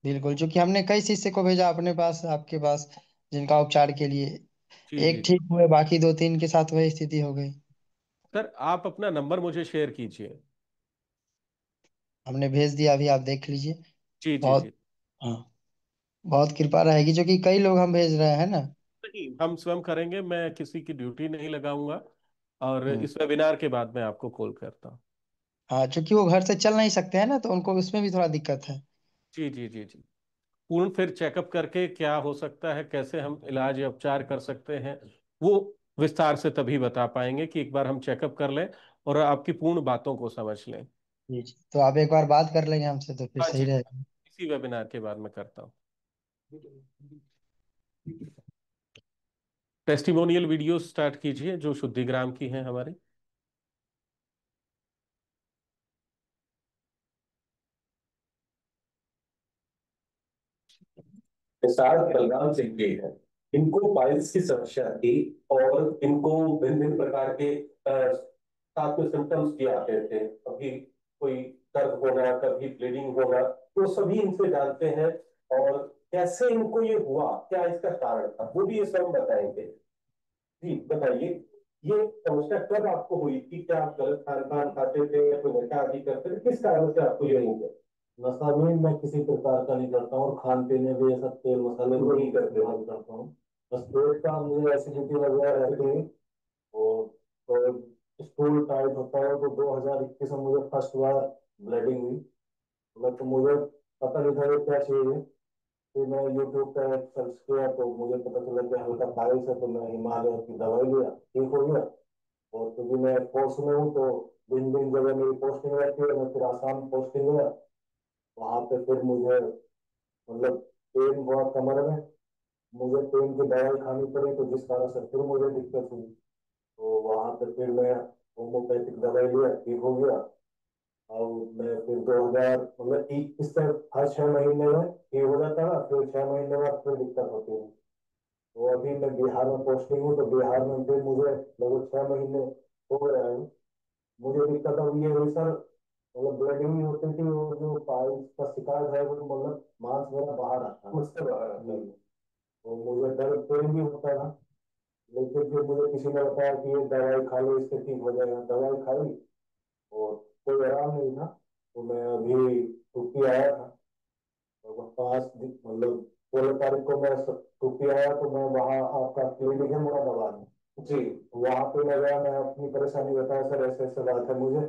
बिल्कुल, क्योंकि हमने कई शिष्य को भेजा अपने पास, आपके पास, जिनका उपचार के लिए जी एक जी जी। ठीक हुए, बाकी 2-3 के साथ वही स्थिति हो गई। सर आप अपना नंबर मुझे शेयर कीजिए। हमने भेज दिया, अभी आप देख लीजिए। जी जी बहुत, जी। हाँ, बहुत कृपा रहेगी, जो कि कई लोग हम भेज रहे हैं ना। नहीं, हम स्वयं करेंगे, मैं किसी की ड्यूटी नहीं लगाऊंगा। और इस वेबिनार के बाद मैं आपको कॉल करता हूँ। हाँ, क्योंकि वो घर से चल नहीं सकते हैं ना, तो उनको उसमें भी थोड़ा दिक्कत है। जी जी जी जी। पूर्ण फिर चेकअप करके क्या हो सकता है, कैसे हम इलाज या उपचार कर सकते हैं, वो विस्तार से तभी बता पाएंगे कि एक बार हम चेकअप कर लें और आपकी पूर्ण बातों को समझ लें। जी जी, तो आप एक बार बात कर लेंगे हमसे तो फिर हाँ सही जी, रहेगा। इसी वेबिनार के बाद मैं करता हूँ। टेस्टिमोनियल वीडियो स्टार्ट कीजिए जो शुद्धिग्राम की हैं हमारी। सार बलराम सिंह जी है। इनको पाइल्स की समस्या थी और इनको भिन्न भिन्न प्रकार के साथ में सिम्टम्स भी आते थे। कभी कोई दर्द होगा, कभी ब्लीडिंग होगा, तो सभी इनसे जानते हैं। और कैसे इनको ये हुआ, क्या इसका कारण था, वो भी ये सब बताएंगे। जी बताइए, ये समस्या कब आपको हुई थी? क्या आप गलत खान पान खाते थे या कोई नशा आदि करते थे? किस कारण से आपको ये हो गया? नशा भी मैं किसी प्रकार का नहीं करता हूँ और खान पीने भी ये सब तेल मसाले भी नहीं करता हूँ। बस पेट का मुझे एसिडिटी वगैरह रहती है। और तो स्टूल टाइट होता है। तो 2021 में मुझे फर्स्ट बार ब्लीडिंग हुई। मतलब तो मुझे पता नहीं था ये क्या चीज़ है। फिर मैं यूट्यूब पर सर्च किया तो मुझे पता चला कि हल्का पाइल्स है। तो मैं हिमालय की दवाई लिया, ठीक हो गया। और क्योंकि मैं फोर्स में हूँ तो दिन दिन जगह मेरी पोस्टिंग रहती है। मैं फिर आसाम पोस्टिंग हुआ। वहां पे फिर मुझे मतलब पेन हुआ कमर में। मुझे पेन की दवाई खानी पड़ी तो जिस कारण से फिर मुझे दिक्कत हुई। तो वहां पे फिर मैं होम्योपैथिक दवाई लिया, ठीक हो गया। और मैं फिर 2000 मतलब इक्कीस से हर 6 महीने में ठीक हो जाता ना, फिर 6 महीने बाद फिर दिक्कत होती है। तो अभी मैं बिहार में पोस्टिंग हूँ तो बिहार में फिर मुझे लगभग 6 महीने हो गए हैं। मुझे दिक्कत अब ये हुई सर, मतलब ब्लीडिंग होती थी और जो पाइल्स का शिकार है वो मतलब मांस मेरा बाहर आता है, उससे बाहर आता है। तो मुझे दर्द पेन भी होता था। लेकिन फिर मुझे किसी ने बताया कि ये दवाई खा लो इससे ठीक हो जाएगा। दवाई खाई और कोई आराम नहीं था। तो मैं अभी छुट्टी आया था। तो 5 दिन मतलब 16 तारीख को मैं छुट्टी आया तो मैं वहाँ आपका क्लिनिक है मुरादाबाद में जी, वहाँ पे मैं गया। मैं अपनी परेशानी बताया, सर ऐसे ऐसे बात है मुझे।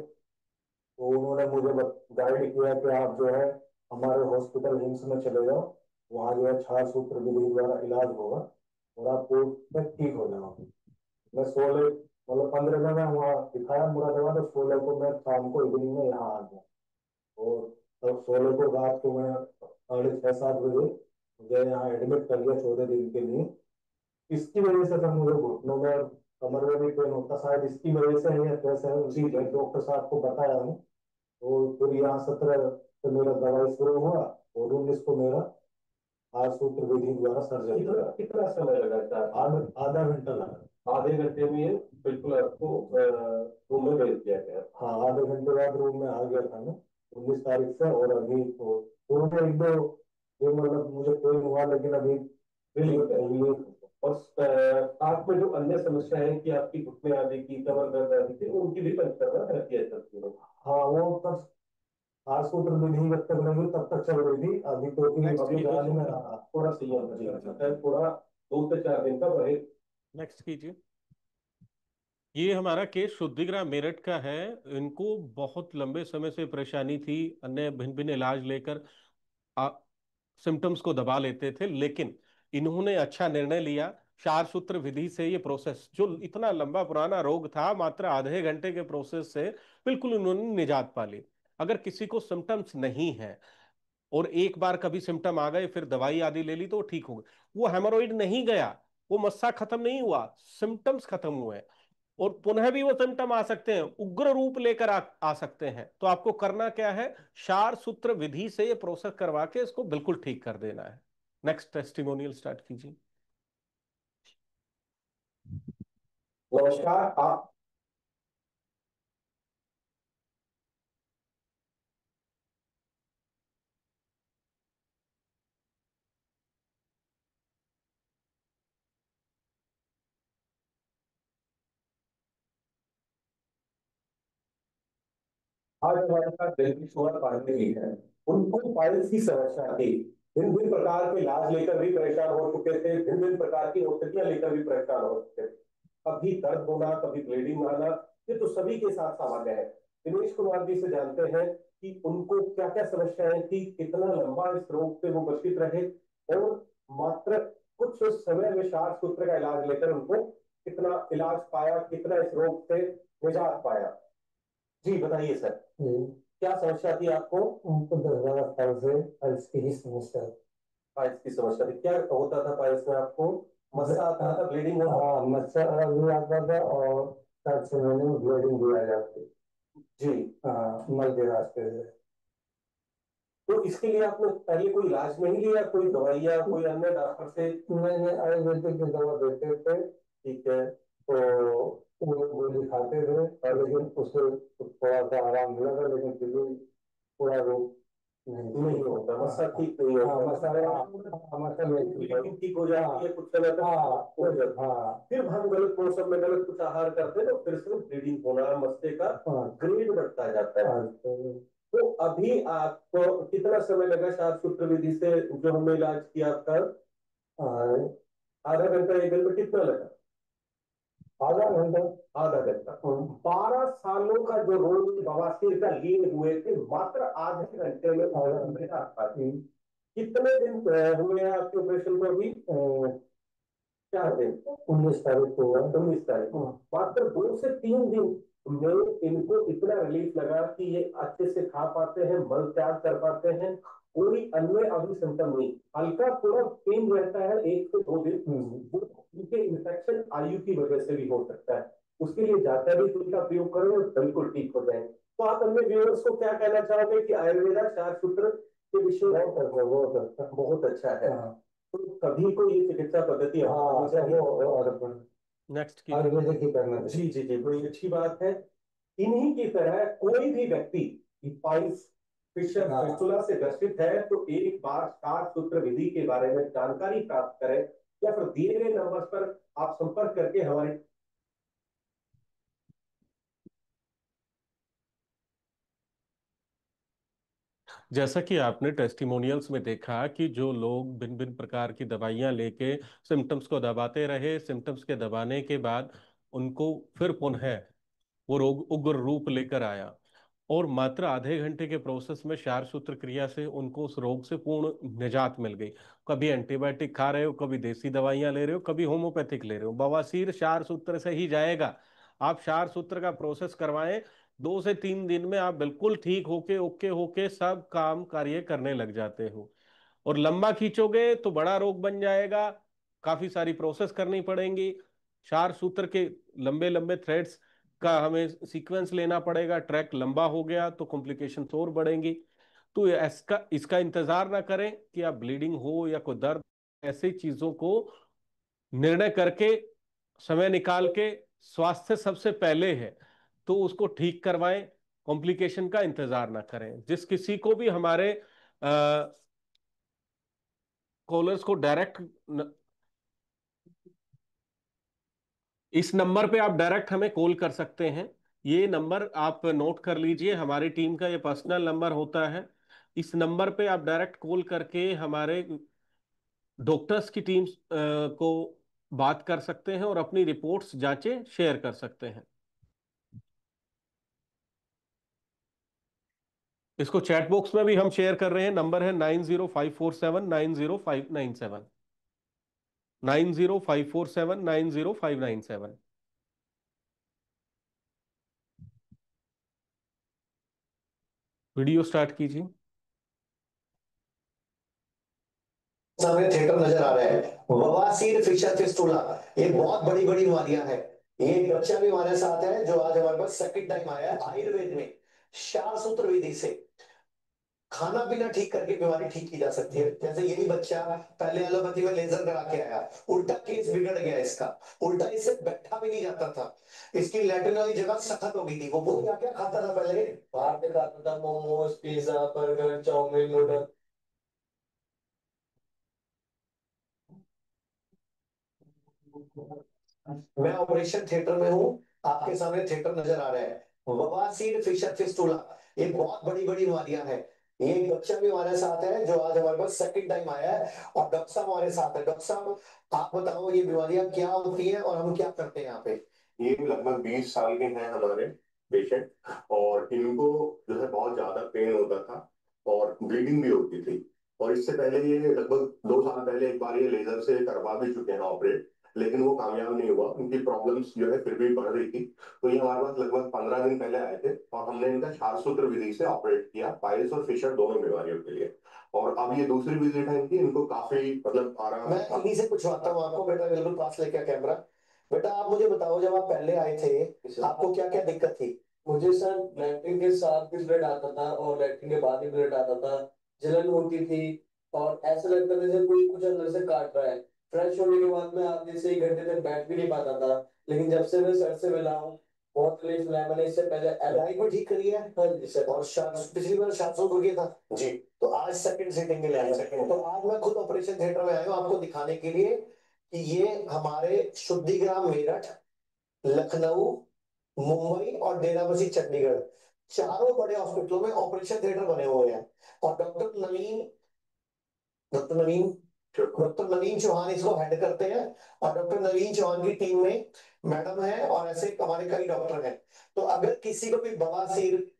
तो उन्होंने मुझे गाइड किया कि आप जो है हमारे हॉस्पिटल हिम्स में चले जाओ। वहाँ जो है छार सूत्र विधि द्वारा इलाज होगा और आप कोर्ट में ठीक हो जाओगे। मैं 16 मतलब 15 में मैं वहाँ दिखाया मुरादाबाद और 16 को मैं शाम को इवनिंग में यहाँ आ गया। और तब 16 को रात को मैं 6:30-7 बजे मुझे यहाँ एडमिट कर दिया 14 दिन के लिए। इसकी वजह से सर मुझे घुटनों में और कमर में भी पेन होता, शायद इसकी वजह से है या कैसे है उसी डॉक्टर साहब को बताया हूँ। तो फिर यहाँ 17 से मेरा दवाई शुरू हुआ और 19 को मेरा आज सूत्र विधि द्वारा सर्जरी कितना कितना समय लगा था? आधा घंटा लगा। आधे घंटे में ये बिल्कुल आपको रूम में भेज दिया गया? हाँ, आधे घंटे बाद रूम में आ गया था मैं 19 तारीख से। और अभी तो शुरू में एक दो दिन मतलब मुझे पेन हुआ, लेकिन अभी रिलीफ। और साथ में जो अन्य समस्या है कि आपकी घुटने आदि की, कमर दर्द आदि की, उनकी भी पंचकर्मा रहती है सर? हाँ, वो तब आज सूत्र विधि जब तक नहीं हुई तब तक चल रही थी। अभी तो नेक्स्ट अभी कीजिए, जाने में थोड़ा सी थोड़ा 2 से 4 दिन का रहे। नेक्स्ट कीजिए। ये हमारा केस शुद्धिग्राम मेरठ का है। इनको बहुत लंबे समय से परेशानी थी, अन्य भिन्न भिन्न इलाज लेकर सिम्टम्स को दबा लेते थे, लेकिन इन्होंने अच्छा निर्णय लिया। चार सूत्र विधि से ये प्रोसेस, जो इतना लंबा पुराना रोग था, मात्र आधे घंटे के प्रोसेस से बिल्कुल इन्होंने निजात पा ली। अगर किसी को सिम्टम्स नहीं है और एक बार कभी सिम्टम आ गए, फिर दवाई आदि ले ली तो वो ठीक हो गए। वो हेमोरॉइड नहीं गया, वो मस्सा खत्म नहीं हुआ, सिम्टम्स खत्म हुए और पुनः भी वो सिम्टम आ सकते हैं, उग्र रूप लेकर आ सकते हैं। तो आपको करना क्या है, क्षार सूत्र विधि से ये प्रोसेस करवा के इसको बिल्कुल ठीक कर देना है। नेक्स्ट टेस्टिमोनियल स्टार्ट कीजिए। नमस्कार। आप आज हमारे साथ दिल्ली शुगर पांडे जी हैं। उनको पाइल्स की समस्या थी। भिन्न भिन्न प्रकार के इलाज लेकर भी परेशान हो चुके थे, भिन्न भिन्न प्रकार की औषधियां लेकर भी परेशान हो चुके थे। कभी दर्द होना, कभी ब्लीडिंग आना, ये तो सभी के साथ सामान्य है। दिनेश कुमार जी से जानते हैं कि उनको क्या क्या समस्याएं थी, कितना लंबा इस रोग से वो ग्रसित रहे, और मात्र कुछ समय में क्षार सूत्र का इलाज लेकर उनको कितना इलाज पाया, कितना इस रोग से निजात पाया। जी बताइए सर, क्या समस्या थी आपको? उनको 10-12 साल से पाइल्स की ही समस्या। पाइल्स की समस्या थी, क्या होता था पाइल्स में आपको? मस्सा आता था, ब्लीडिंग होता? हाँ, मस्सा भी आता था और 4-6 महीने में ब्लीडिंग भी आ जाती। जी हाँ, मल के रास्ते से। तो इसके लिए आपने पहले कोई इलाज नहीं लिया, कोई दवाइयाँ, कोई अन्य डॉक्टर से? मैंने आयुर्वेदिक की दवा देते थे, ठीक है। तो वो गोली खाते थे, लेकिन उससे थोड़ा सा आराम मिला था, लेकिन फिर भी पूरा रोग नहीं होता, मस्सा ठीक नहीं होता। मसल ठीक हो जाती है कुछ समय तक, हो जाता है। हाँ, फिर हम गलत मौसम में गलत कुछ आहार करते हैं तो फिर से ब्लीडिंग होना, मस्से का ग्रेड बढ़ता जाता है। तो अभी आपको कितना समय लगा क्षार सूत्र विधि से जो हमने इलाज किया आपका? आधा घंटा, 1 घंटा, कितना लगा? आधा घंटा। आधा घंटा। 12 सालों का जो रोग बवासीर का लिए हुए थे, मात्र आधे घंटे में कितने दिन हुए हैं आपके ऑपरेशन को? अभी 4 दिन। 19 तारीख को हुआ। 19 तारीख को मात्र 2 से 3 दिन में इनको इतना रिलीफ लगा कि ये अच्छे से खा पाते हैं, मल त्याग कर पाते हैं, कोई अन्य अभी सिम्टम नहीं। हल्का थोड़ा पेन रहता है 1 से 2 दिन, वो उनके इन्फेक्शन आयु की वजह से भी हो सकता है। उसके लिए जाता भी का प्रयोग करें और बिल्कुल ठीक हो जाए। तो आप अपने व्यूअर्स को क्या कहना चाहोगे कि आयुर्वेदा क्षार सूत्र के विषय में? बहुत अच्छा है। तो सभी को ये चिकित्सा पद्धति नेक्स्ट आयुर्वेदिक ही करना। जी जी जी, बड़ी अच्छी बात है। इन्हीं की तरह कोई भी व्यक्ति पाइल्स, फिशर, फिस्टुला से ग्रसित है तो एक बार क्षार सूत्र विधि के बारे में जानकारी प्राप्त करें, या फिर दिए गए नंबर पर आप संपर्क करके हमारे जैसा कि आपने टेस्टिमोनियल्स में देखा कि जो लोग भिन्न भिन्न प्रकार की दवाइयां लेके सिम्टम्स को दबाते रहे, सिम्टम्स के दबाने के बाद उनको फिर पुनः वो रोग उग्र रूप लेकर आया, और मात्र आधे घंटे के प्रोसेस में क्षार सूत्र क्रिया से उनको उस रोग से पूर्ण निजात मिल गई। कभी एंटीबायोटिक खा रहे हो, कभी देसी दवाइयां ले रहे हो, कभी होम्योपैथिक ले रहे हो, बवासीर क्षार सूत्र से ही जाएगा। आप क्षार सूत्र का प्रोसेस करवाएं, 2 से 3 दिन में आप बिल्कुल ठीक होके ओके होके सब काम कार्य करने लग जाते हो। और लंबा खींचोगे तो बड़ा रोग बन जाएगा, काफी सारी प्रोसेस करनी पड़ेंगी। क्षार सूत्र के लंबे लंबे थ्रेड्स का हमें सीक्वेंस लेना पड़ेगा, ट्रैक लंबा हो गया तो कॉम्प्लिकेशन और बढ़ेंगी। तो इसका इसका इंतजार ना करें कि आप ब्लीडिंग हो या कोई दर्द, ऐसी चीजों को निर्णय करके समय निकाल के, स्वास्थ्य सबसे पहले है तो उसको ठीक करवाएं, कॉम्प्लिकेशन का इंतजार ना करें। जिस किसी को भी हमारे कॉलर्स को डायरेक्ट इस नंबर पे आप डायरेक्ट हमें कॉल कर सकते हैं। ये नंबर आप नोट कर लीजिए, हमारी टीम का ये पर्सनल नंबर होता है। इस नंबर पे आप डायरेक्ट कॉल करके हमारे डॉक्टर्स की टीम को बात कर सकते हैं और अपनी रिपोर्ट्स जांचें शेयर कर सकते हैं। इसको चैट बॉक्स में भी हम शेयर कर रहे हैं। नंबर है 9054790597, 9054790597। वीडियो स्टार्ट कीजिए। सामने थिएटर नजर आ रहा है, बवासीर, फिशर, फिस्टुला, ये बहुत बड़ी बड़ी बीमारियां हैं। ये एक बच्चा भी हमारे साथ है जो आज हमारे पास सेकंड टाइम आया है। आयुर्वेद में क्षार सूत्र विधि से खाना पीना ठीक करके बीमारी ठीक की जा सकती है। जैसे यही बच्चा पहले एलोपैथी में लेजर करा के आया, उल्टा केस बिगड़ गया इसका, उल्टा इससे बैठा भी नहीं जाता था, इसकी लैट्रिन वाली जगह सख्त हो गई थी। वो क्या क्या खाता था पहले? बाहर से खाता था, momos, pizza, burger, chow mein, noodle. मैं ऑपरेशन थिएटर में हूँ, आपके सामने थिएटर नजर आ रहा है। बवासीर, फिशर, फिस्टुला, ये बहुत बड़ी बड़ी बीमारियां हैं। ये एक बच्चा भी हमारे साथ है जो आज हमारे पास सेकंड टाइम आया है, और डॉक्टर साहब हमारे साथ है। डॉक्टर साहब, आप बताओ ये बीमारियां क्या होती हैं और हम क्या करते हैं यहाँ पे। ये लगभग 20 साल के हैं हमारे पेशेंट, और इनको जो है बहुत ज्यादा पेन होता था और ब्लीडिंग भी होती थी। और इससे पहले ये लगभग 2 साल पहले एक बार ये लेजर से करवा भी चुके हैं ऑपरेट, लेकिन वो कामयाब नहीं हुआ, उनकी प्रॉब्लम्स जो है फिर भी बढ़ रही थी। तो ये हमारे पास लगभग 15 दिन पहले आए थे, और हमने इनका क्षार सूत्र विधि से ऑपरेट किया, पाइल्स और फिशर दोनों बीमारियों के लिए। और अब ये दूसरी विजिट है इनकी, इनको काफी मतलब आराम। मैं इन्हीं से पूछवाता हूँ आपको, बेटा बिल्कुल पास लेके आ कैमरा। बेटा आप मुझे बताओ, जब आप पहले आए थे आपको क्या क्या दिक्कत थी। मुझे सर लैट्रिन के साथ भी ब्लड आता था और लैट्रिन के बाद भी ब्लड आता था, जलन होती थी, और ऐसा लगता था जैसे कोई कुछ अंदर से काट रहा है। फ्रेश होने के बाद में आप जैसे 1 घंटे तक बैठ भी नहीं पाता था, लेकिन जब से मैं सर से मिला हूँ बहुत रिलीफ मिला है। मैंने इससे पहले एलाइक भी ठीक करी है। हाँ जी सर। और पिछली बार 700 हो गया था जी। तो आज सेकंड सीटिंग के लिए आए। तो आज मैं खुद ऑपरेशन थिएटर में आया हूँ आपको दिखाने के लिए कि ये हमारे शुद्धिग्राम मेरठ, लखनऊ, मुंबई और डेराबस्सी चंडीगढ़ चारों बड़े हॉस्पिटलों में ऑपरेशन थिएटर बने हुए हैं। और डॉक्टर नवीन चौहान इसको हेड करते हैं, और डॉक्टर नवीन चौहान की टीम में मैडम है और ऐसे हमारे कई डॉक्टर हैं। तो अगर किसी को भी बवासीर,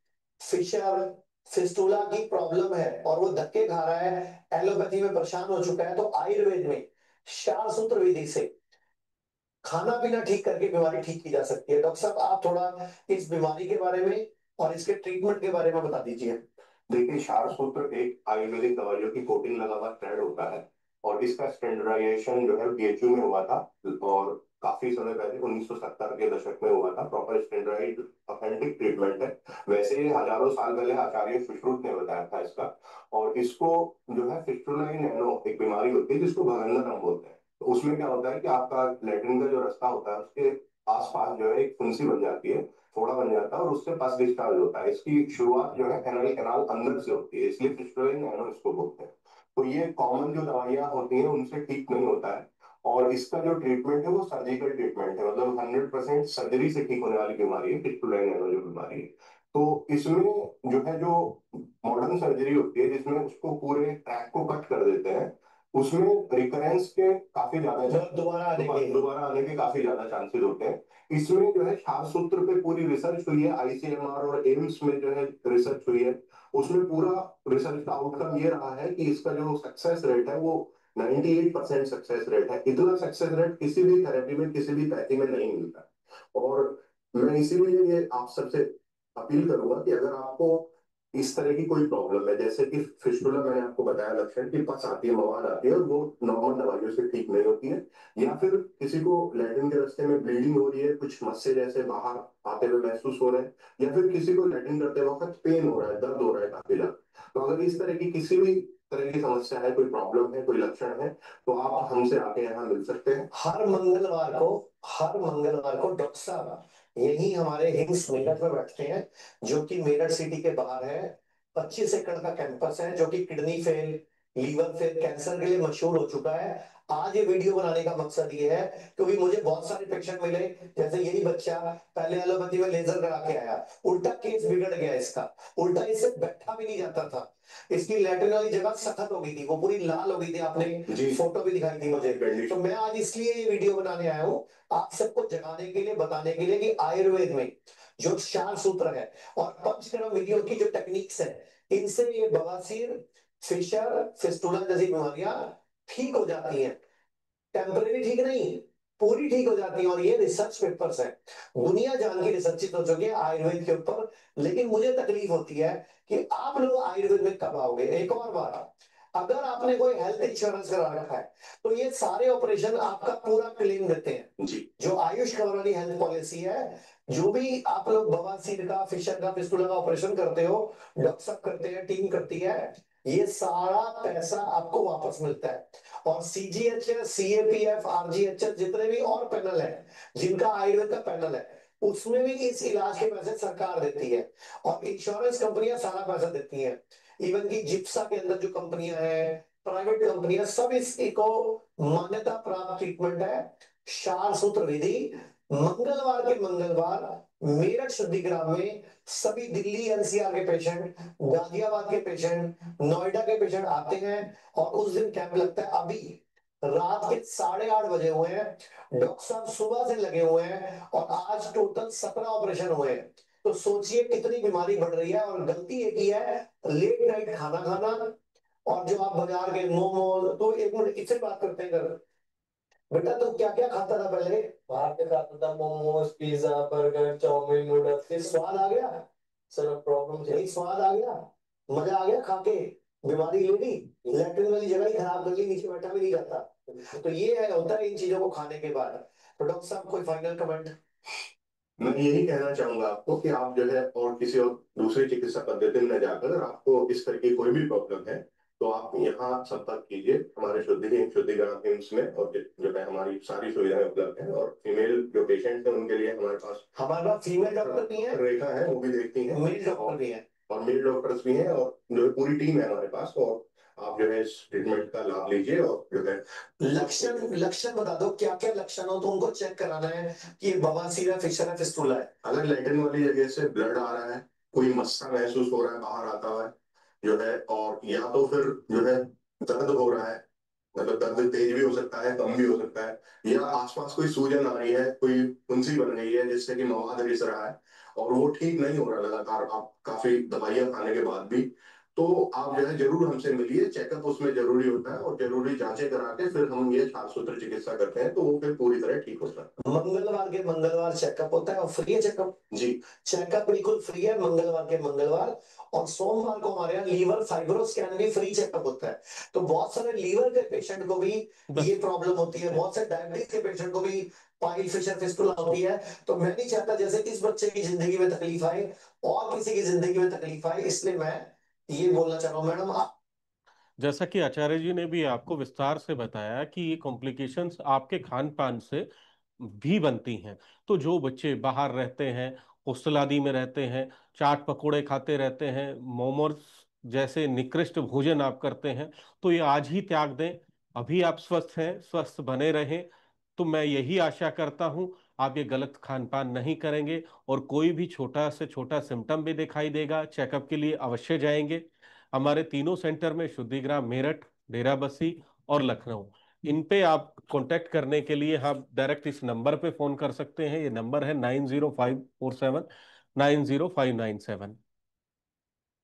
फिशर, फिस्टुला की प्रॉब्लम है और वो धक्के खा रहा है, एलोपैथी में परेशान हो चुका है, तो आयुर्वेद में क्षार सूत्र विधि से खाना पीना ठीक करके बीमारी ठीक की जा सकती है। डॉक्टर साहब आप थोड़ा इस बीमारी के बारे में और इसके ट्रीटमेंट के बारे में बता दीजिए। देखिए, क्षार सूत्र एक आयुर्वेदिक दवाइयों की कोटिंग लगा हुआ स्टैंड होता है, और इसका स्टैंडर्डाइजेशन जो है बीएचयू में हुआ था, और काफी समय पहले 1970 के दशक में हुआ था। प्रॉपर स्टैंडर्डाइज्ड ऑथेंटिक ट्रीटमेंट है। वैसे ये हजारों साल पहले आचार्य सुश्रुत ने बताया था इसका। और इसको जो है फिस्टुला इन नैनो एक बीमारी होती है जिसको भगंदर बोलते हैं। तो उसमें क्या होता है कि आपका लैट्रिन का जो रास्ता होता है उसके आसपास जो है एक फुंसी बन जाती है, थोड़ा बन जाता है, और उससे पस डिस्चार्ज होता है। इसकी शुरुआत जो है एनल कैनाल अंदर से होती है, इसलिए फिस्टुला इन नैनो इसको बोलते हैं। तो ये कॉमन जो दवाइयां होती हैं उनसे ठीक नहीं होता है। और इसका जो ट्रीटमेंट है वो सर्जिकल ट्रीटमेंट है, मतलब 100% सर्जरी से ठीक होने वाली बीमारी है फिस्टुला इन नैनो जो बीमारी है। तो इसमें जो है जो मॉडर्न सर्जरी होती है जिसमें उसको पूरे ट्रैक को कट कर देते हैं, उसमें रिकरेंस के काफी ज्यादा दोबारा आने के काफी ज्यादा चांसेस होते हैं। इसमें जो है क्षार सूत्र पे पूरी रिसर्च हुई है, आईसीएमआर और एम्स में जो है रिसर्च हुई है। उसमें पूरा रिसर्च का आउटकम ये रहा है कि इसका जो सक्सेस रेट है वो 98% सक्सेस रेट है। इतना सक्सेस रेट किसी भी थेरेपी में, किसी भी पैथी में नहीं मिलता। और मैं इसीलिए ये आप सबसे अपील करूंगा कि अगर आपको इस तरह की कोई प्रॉब्लम है, जैसे कि फिस्टुला मैंने आपको बताया लक्षण कि पस आती है, मवाद आती है, और वो नॉर्मल दवाइयों से ठीक नहीं होती है, या फिर किसी को लैट्रिन के रास्ते में ब्लीडिंग हो रही है, कुछ मस्से जैसे बाहर आते हुए महसूस हो रहे हैं, या फिर किसी को लैट्रिन करते वक्त पेन हो रहा है, दर्द हो रहा है काफी ज्यादा, तो अगर इस तरह की किसी भी तरह की समस्या है, कोई प्रॉब्लम है, कोई लक्षण है, तो आप हमसे आके यहाँ मिल सकते हैं। हर मंगलवार को डॉक्टर साहब यही हमारे हिम्स मेरठ में बैठते हैं, जो कि मेरठ सिटी के बाहर है। 25 एकड़ का कैंपस है जो कि kidney fail, liver fail, cancer के लिए मशहूर हो चुका है। आज ये वीडियो बनाने का मकसद ये है क्योंकि मुझे बहुत सारे पेशेंट मिले, जैसे यही बच्चा पहले एलोपैथी में लेजर करा के आया, उल्टा केस बिगड़ गया इसका, उल्टा इससे बैठा भी नहीं जाता था, इसकी लैट्रिन वाली जगह सख्त हो गई थी, वो पूरी लाल हो गई थी, आपने फोटो भी दिखाई थी मुझे। तो मैं आज इसलिए ये वीडियो बनाने आया हूँ आप सबको जगाने के लिए, बताने के लिए कि आयुर्वेद में जो क्षार सूत्र है और पंचकर्म विधियों की जो टेक्निक्स है, इनसे ये बवासीर, फिशर, फिस्टुला जैसी बीमारियां ठीक हो जाती हैं। टेम्परेरी ठीक नहीं, पूरी ठीक हो जाती है। और ये रिसर्च पेपर्स है, दुनिया जान की रिसर्च हो चुकी है आयुर्वेद के ऊपर। लेकिन मुझे तकलीफ होती है कि आप लोग आयुर्वेद में कब आओगे। एक और बात, अगर आपने कोई हेल्थ इंश्योरेंस करा रखा है तो ये सारे ऑपरेशन आपका पूरा क्लेम देते हैं जी। जो आयुष कवर वाली हेल्थ पॉलिसी है, जो भी आप लोग बवासीर का, फिशर का, फिस्टुला का ऑपरेशन करते हो, डॉक्टर साहब करते हैं, टीम करती है, ये सारा पैसा आपको वापस मिलता है। और सीजीएचएस, सीएपीएफ, आरजीएचएस, जितने भी और पैनल है जिनका आयुर्वेद का पैनल है, उसमें भी इस इलाज के पैसे सरकार देती है, और इंश्योरेंस कंपनियां सारा पैसा देती हैं। इवन की जिप्सा के अंदर जो कंपनियां हैं, प्राइवेट कंपनियां, सब इसको मान्यता प्राप्त ट्रीटमेंट है। क्षार सूत्र विधि मंगलवार के मंगलवार मेरठ शुद्धिग्राम में सभी दिल्ली एनसीआर के पेशेंट, गाजियाबाद के पेशेंट, नोएडा के पेशेंट आते हैं और उस दिन कैंप लगता है। अभी रात के 8:30 बजे हुए हैं, डॉक्टर साहब सुबह से लगे हुए हैं और आज टोटल 17 ऑपरेशन हुए हैं। तो सोचिए कितनी बीमारी बढ़ रही है। और गलती एक ही है, लेट नाइट खाना खाना। और जो आप बाजार के मोमो, तो एक मिनट इससे बात करते हैं कर बेटा, तू क्या क्या खाता था पहले? बाहर के खाता था, momos, pizza, burger, chow mein, noodles. फिर स्वाद आ गया? सर प्रॉब्लम नहीं, स्वाद आ गया, मजा आ गया खा के, बीमारी ले ली, लैट्रिन वाली जगह ही खराब कर ली, नीचे बैठा भी नहीं जाता। तो ये है, होता है इन चीजों को खाने के बाद। तो डॉक्टर साहब कोई फाइनल कमेंट? मैं यही कहना चाहूंगा आपको कि आप जो है और किसी और दूसरी चिकित्सा पद्धति में जाकर अगर आपको इस तरह की कोई भी प्रॉब्लम है तो आप यहाँ संपर्क कीजिए हमारे शुद्धिग्राम एम्स में। और जो है हमारी सारी सुविधाएं उपलब्ध हैं। और फीमेल जो पेशेंट हैं उनके लिए हमारे पास फीमेल डॉक्टर भी है, रेखा है, वो भी देखती हैं, मेल डॉक्टर भी है, और मेल डॉक्टर्स भी हैं, और जो है पूरी टीम है हमारे पास। और आप जो है इस ट्रीटमेंट का लाभ लीजिए। और जो है लक्षण बता दो, क्या क्या लक्षण हो तो उनको चेक कराना है कि ये बवासीर है, फिशर है, फिस्टुला है। अगर लैट्रिन वाली जगह से ब्लड आ रहा है, कोई मस्सा महसूस हो रहा है बाहर आता हुआ है जो है, और या तो फिर जो है दर्द हो रहा है, मतलब दर्द तेज भी हो सकता है, कम भी हो सकता है, या आसपास कोई सूजन आ रही है, कोई फुंसी बन गई है जिससे कि मवाद रिस रहा है और वो ठीक नहीं हो रहा लगातार, आप काफी दवाइयां खाने के बाद भी, तो आप जो है जरूर हमसे मिलिए। चेकअप उसमें जरूरी होता है और जरूरी जांचें करा के फिर हम ये छात्र चिकित्सा करते हैं, तो वो फिर पूरी तरह ठीक होता है। मंगलवार के मंगलवार चेकअप होता है और फ्री है चेकअप जी। चेकअप बिल्कुल फ्री है मंगलवार के मंगलवार। और सोमवार को हमारे यहाँ लीवर फाइब्रो स्कैन भी फ्री चेकअप होता है। तो बहुत सारे लीवर के पेशेंट को भी ये प्रॉब्लम होती है, बहुत से डायबिटीज के पेशेंट को भी पाइल फिशर फिस्टुला होती है। तो मैं नहीं चाहता जैसे इस बच्चे की जिंदगी में तकलीफ आए और किसी की जिंदगी में तकलीफ आए, इसलिए मैं ये बोलना चाह रहा हूँ। मैडम आप जैसा कि आचार्य जी ने भी आपको विस्तार से बताया कि ये कॉम्प्लिकेशंस आपके खान पान से भी बनती हैं। तो जो बच्चे बाहर रहते हैं, हॉस्टल आदि में रहते हैं, चाट पकोड़े खाते रहते हैं, मोमोज जैसे निकृष्ट भोजन आप करते हैं, तो ये आज ही त्याग दें। अभी आप स्वस्थ हैं, स्वस्थ बने रहें। तो मैं यही आशा करता हूं आप ये गलत खान पान नहीं करेंगे। और कोई भी छोटा से छोटा सिम्टम भी दिखाई देगा, चेकअप के लिए अवश्य जाएंगे। हमारे तीनों सेंटर में शुद्धिग्राम मेरठ, डेराबस्सी और लखनऊ, इन पे आप कांटेक्ट करने के लिए आप डायरेक्ट इस नंबर पे फोन कर सकते हैं। ये नंबर है 9054790597।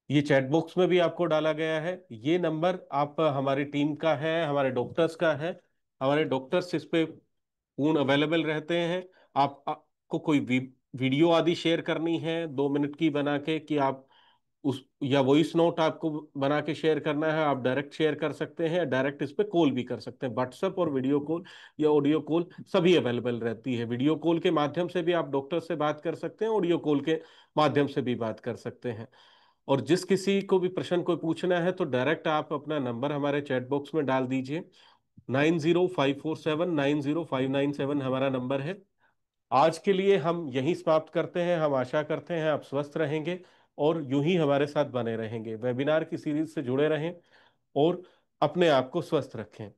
ये चैट बॉक्स में भी आपको डाला गया है। ये नंबर आप हमारी टीम का है, हमारे डॉक्टर्स का है। हमारे डॉक्टर्स इस पे पूर्ण अवेलेबल रहते हैं। आपको कोई वीडियो आदि शेयर करनी है 2 मिनट की बना के, कि आप उस या वॉइस नोट आपको बना के शेयर करना है, आप डायरेक्ट शेयर कर सकते हैं। डायरेक्ट इस पे कॉल भी कर सकते हैं। व्हाट्सएप और वीडियो कॉल या ऑडियो कॉल सभी अवेलेबल रहती है। वीडियो कॉल के माध्यम से भी आप डॉक्टर से बात कर सकते हैं, ऑडियो कॉल के माध्यम से भी बात कर सकते हैं। और जिस किसी को भी प्रश्न कोई पूछना है तो डायरेक्ट आप अपना नंबर हमारे चैट बॉक्स में डाल दीजिए। 9054790597 हमारा नंबर है। आज के लिए हम यहीं समाप्त करते हैं। हम आशा करते हैं आप स्वस्थ रहेंगे और यूं ही हमारे साथ बने रहेंगे। वेबिनार की सीरीज से जुड़े रहें और अपने आप को स्वस्थ रखें।